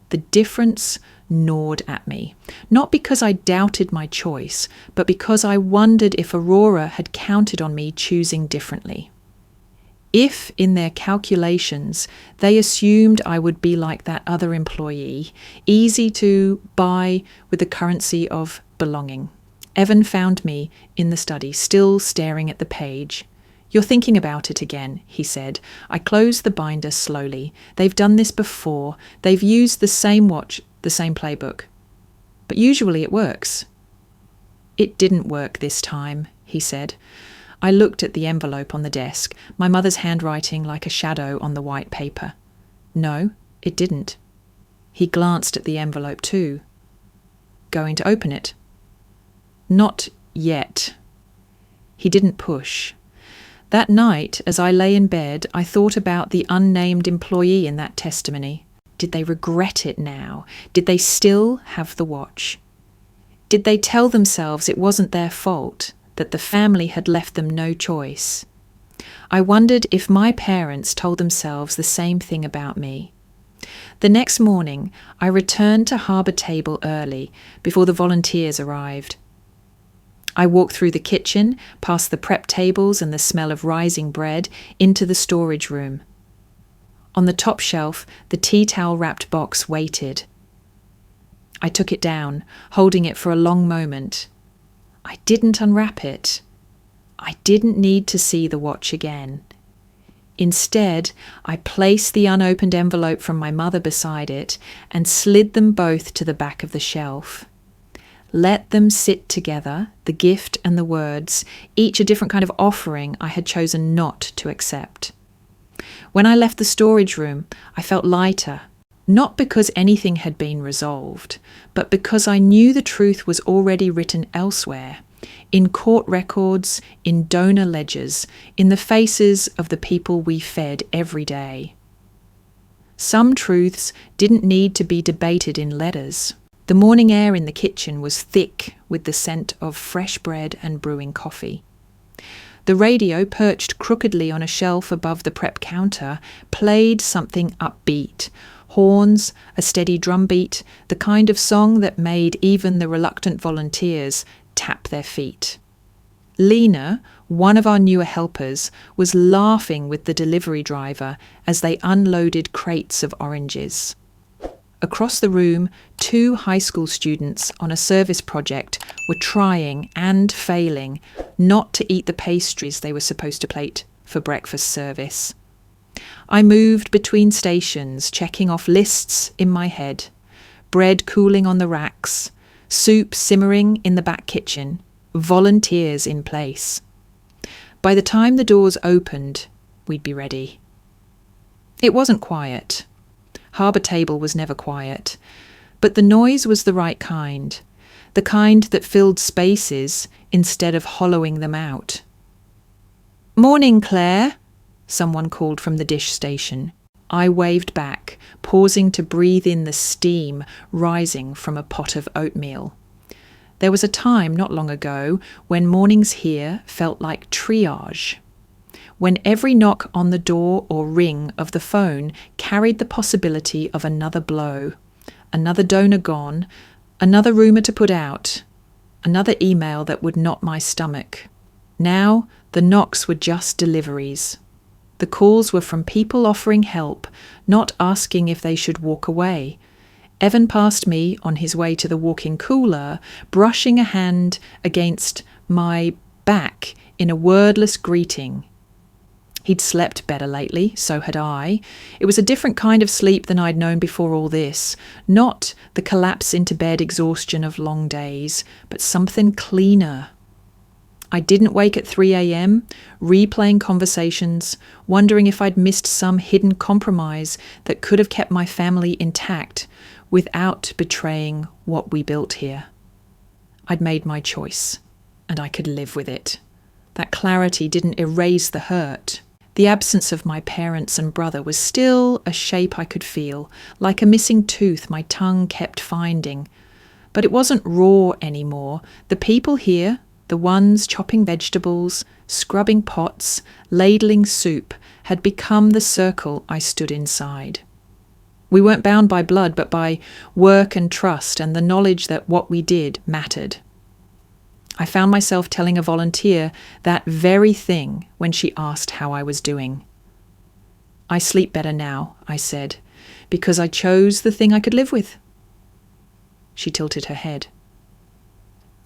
The difference gnawed at me, not because I doubted my choice, but because I wondered if Aurora had counted on me choosing differently. If, in their calculations, they assumed I would be like that other employee, easy to buy with the currency of belonging. Evan found me in the study, still staring at the page. "You're thinking about it again," he said. I closed the binder slowly. "They've done this before. They've used the same watch, the same playbook. But usually it works." "It didn't work this time," he said. I looked at the envelope on the desk, my mother's handwriting like a shadow on the white paper. "No, it didn't." He glanced at the envelope too. "Going to open it?" "Not yet." He didn't push. That night, as I lay in bed, I thought about the unnamed employee in that testimony. Did they regret it now? Did they still have the watch? Did they tell themselves it wasn't their fault, that the family had left them no choice? I wondered if my parents told themselves the same thing about me. The next morning, I returned to Harbour Table early, before the volunteers arrived. I walked through the kitchen, past the prep tables and the smell of rising bread, into the storage room. On the top shelf, the tea towel-wrapped box waited. I took it down, holding it for a long moment. I didn't unwrap it. I didn't need to see the watch again. Instead, I placed the unopened envelope from my mother beside it and slid them both to the back of the shelf. Let them sit together, the gift and the words, each a different kind of offering I had chosen not to accept. When I left the storage room, I felt lighter, not because anything had been resolved, but because I knew the truth was already written elsewhere, in court records, in donor ledgers, in the faces of the people we fed every day. Some truths didn't need to be debated in letters. The morning air in the kitchen was thick with the scent of fresh bread and brewing coffee. The radio, perched crookedly on a shelf above the prep counter, played something upbeat. Horns, a steady drumbeat, the kind of song that made even the reluctant volunteers tap their feet. Lena, one of our newer helpers, was laughing with the delivery driver as they unloaded crates of oranges. Across the room, 2 high school students on a service project were trying and failing not to eat the pastries they were supposed to plate for breakfast service. I moved between stations, checking off lists in my head. Bread cooling on the racks, soup simmering in the back kitchen, volunteers in place. By the time the doors opened, we'd be ready. It wasn't quiet. Harbour Table was never quiet. But the noise was the right kind. The kind that filled spaces instead of hollowing them out. "Morning, Claire," someone called from the dish station. I waved back, pausing to breathe in the steam rising from a pot of oatmeal. There was a time not long ago when mornings here felt like triage. when every knock on the door or ring of the phone carried the possibility of another blow, another donor gone, another rumour to put out, another email that would knot my stomach. Now, the knocks were just deliveries. The calls were from people offering help, not asking if they should walk away. Evan passed me on his way to the walk-in cooler, brushing a hand against my back in a wordless greeting. He'd slept better lately, so had I. It was a different kind of sleep than I'd known before all this. Not the collapse into bed exhaustion of long days, but something cleaner. I didn't wake at 3 a.m, replaying conversations, wondering if I'd missed some hidden compromise that could have kept my family intact without betraying what we built here. I'd made my choice, and I could live with it. That clarity didn't erase the hurt. The absence of my parents and brother was still a shape I could feel, like a missing tooth my tongue kept finding. But it wasn't raw anymore. The people here, the ones chopping vegetables, scrubbing pots, ladling soup, had become the circle I stood inside. We weren't bound by blood, but by work and trust and the knowledge that what we did mattered. I found myself telling a volunteer that very thing when she asked how I was doing. "I sleep better now," I said, "because I chose the thing I could live with." She tilted her head.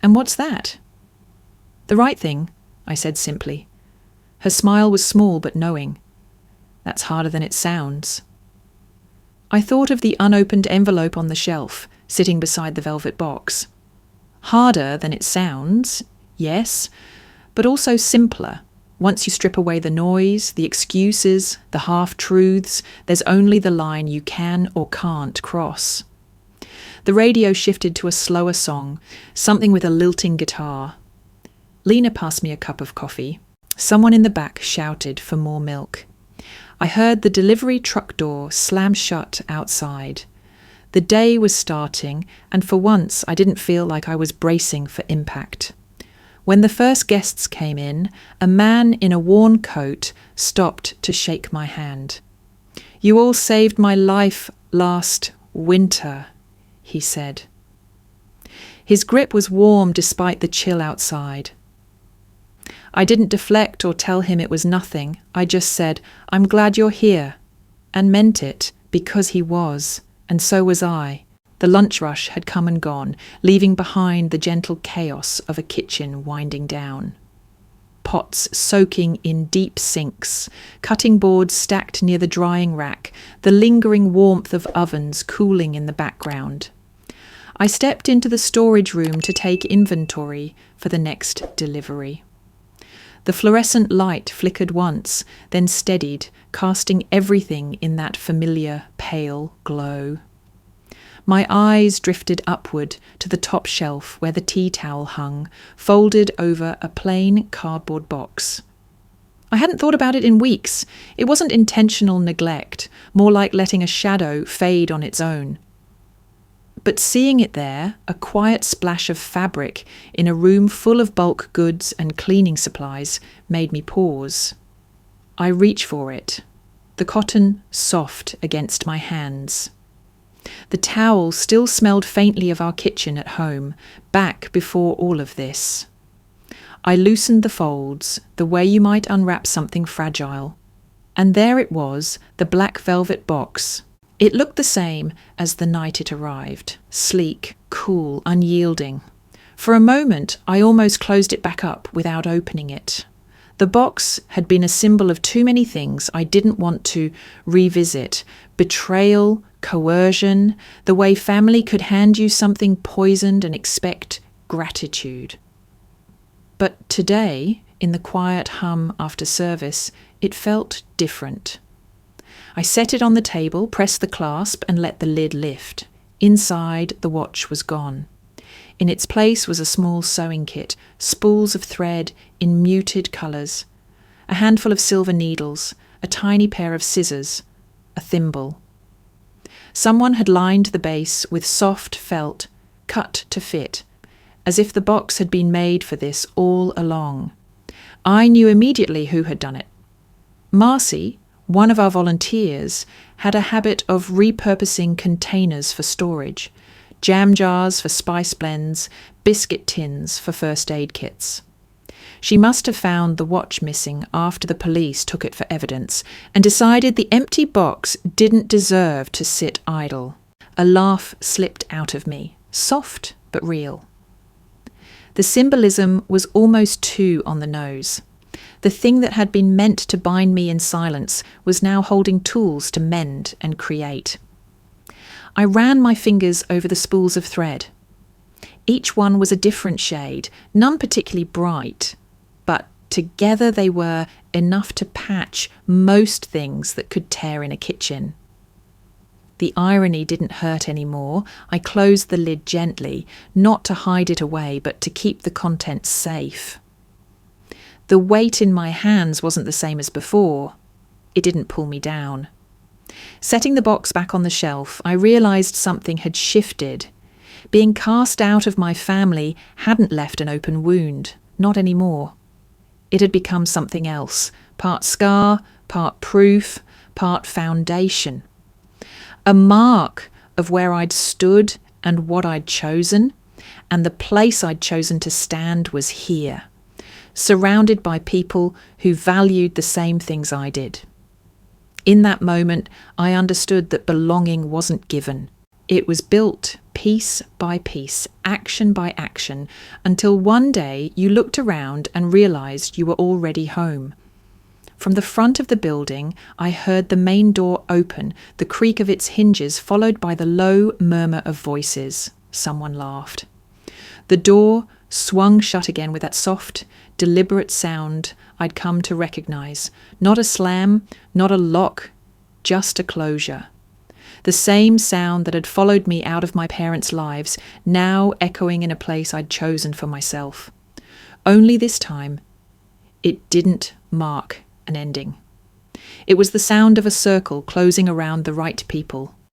"And what's that?" "The right thing," I said simply. Her smile was small but knowing. "That's harder than it sounds." I thought of the unopened envelope on the shelf, sitting beside the velvet box. Harder than it sounds, yes, but also simpler. Once you strip away the noise, the excuses, the half-truths, there's only the line you can or can't cross. The radio shifted to a slower song, something with a lilting guitar. Lena passed me a cup of coffee. Someone in the back shouted for more milk. I heard the delivery truck door slam shut outside. The day was starting, and for once I didn't feel like I was bracing for impact. When the first guests came in, a man in a worn coat stopped to shake my hand. "You all saved my life last winter," he said. His grip was warm despite the chill outside. I didn't deflect or tell him it was nothing. I just said, "I'm glad you're here," and meant it, because he was. And so was I. The lunch rush had come and gone, leaving behind the gentle chaos of a kitchen winding down. Pots soaking in deep sinks, cutting boards stacked near the drying rack, the lingering warmth of ovens cooling in the background. I stepped into the storage room to take inventory for the next delivery. The fluorescent light flickered once, then steadied, casting everything in that familiar, pale glow. My eyes drifted upward to the top shelf where the tea towel hung, folded over a plain cardboard box. I hadn't thought about it in weeks. It wasn't intentional neglect, more like letting a shadow fade on its own. But seeing it there, a quiet splash of fabric in a room full of bulk goods and cleaning supplies, made me pause. I reached for it, the cotton soft against my hands. The towel still smelled faintly of our kitchen at home, back before all of this. I loosened the folds, the way you might unwrap something fragile. And there it was, the black velvet box. It looked the same as the night it arrived, sleek, cool, unyielding. For a moment, I almost closed it back up without opening it. The box had been a symbol of too many things I didn't want to revisit. Betrayal, coercion, the way family could hand you something poisoned and expect gratitude. But today, in the quiet hum after service, it felt different. I set it on the table, pressed the clasp, and let the lid lift. Inside, the watch was gone. In its place was a small sewing kit, spools of thread in muted colours, a handful of silver needles, a tiny pair of scissors, a thimble. Someone had lined the base with soft felt, cut to fit, as if the box had been made for this all along. I knew immediately who had done it. Marcy, one of our volunteers, had a habit of repurposing containers for storage, jam jars for spice blends, biscuit tins for first aid kits. She must have found the watch missing after the police took it for evidence and decided the empty box didn't deserve to sit idle. A laugh slipped out of me, soft but real. The symbolism was almost too on the nose. The thing that had been meant to bind me in silence was now holding tools to mend and create. I ran my fingers over the spools of thread. Each one was a different shade, none particularly bright, but together they were enough to patch most things that could tear in a kitchen. The irony didn't hurt anymore. I closed the lid gently, not to hide it away, but to keep the contents safe. The weight in my hands wasn't the same as before. It didn't pull me down. Setting the box back on the shelf, I realised something had shifted. Being cast out of my family hadn't left an open wound, not anymore. It had become something else, part scar, part proof, part foundation. A mark of where I'd stood and what I'd chosen, and the place I'd chosen to stand was here, surrounded by people who valued the same things I did. In that moment, I understood that belonging wasn't given. It was built piece by piece, action by action, until one day you looked around and realised you were already home. From the front of the building, I heard the main door open, the creak of its hinges followed by the low murmur of voices. Someone laughed. The door swung shut again with that soft, deliberate sound I'd come to recognise. Not a slam, not a lock, just a closure. The same sound that had followed me out of my parents' lives, now echoing in a place I'd chosen for myself. Only this time, it didn't mark an ending. It was the sound of a circle closing around the right people,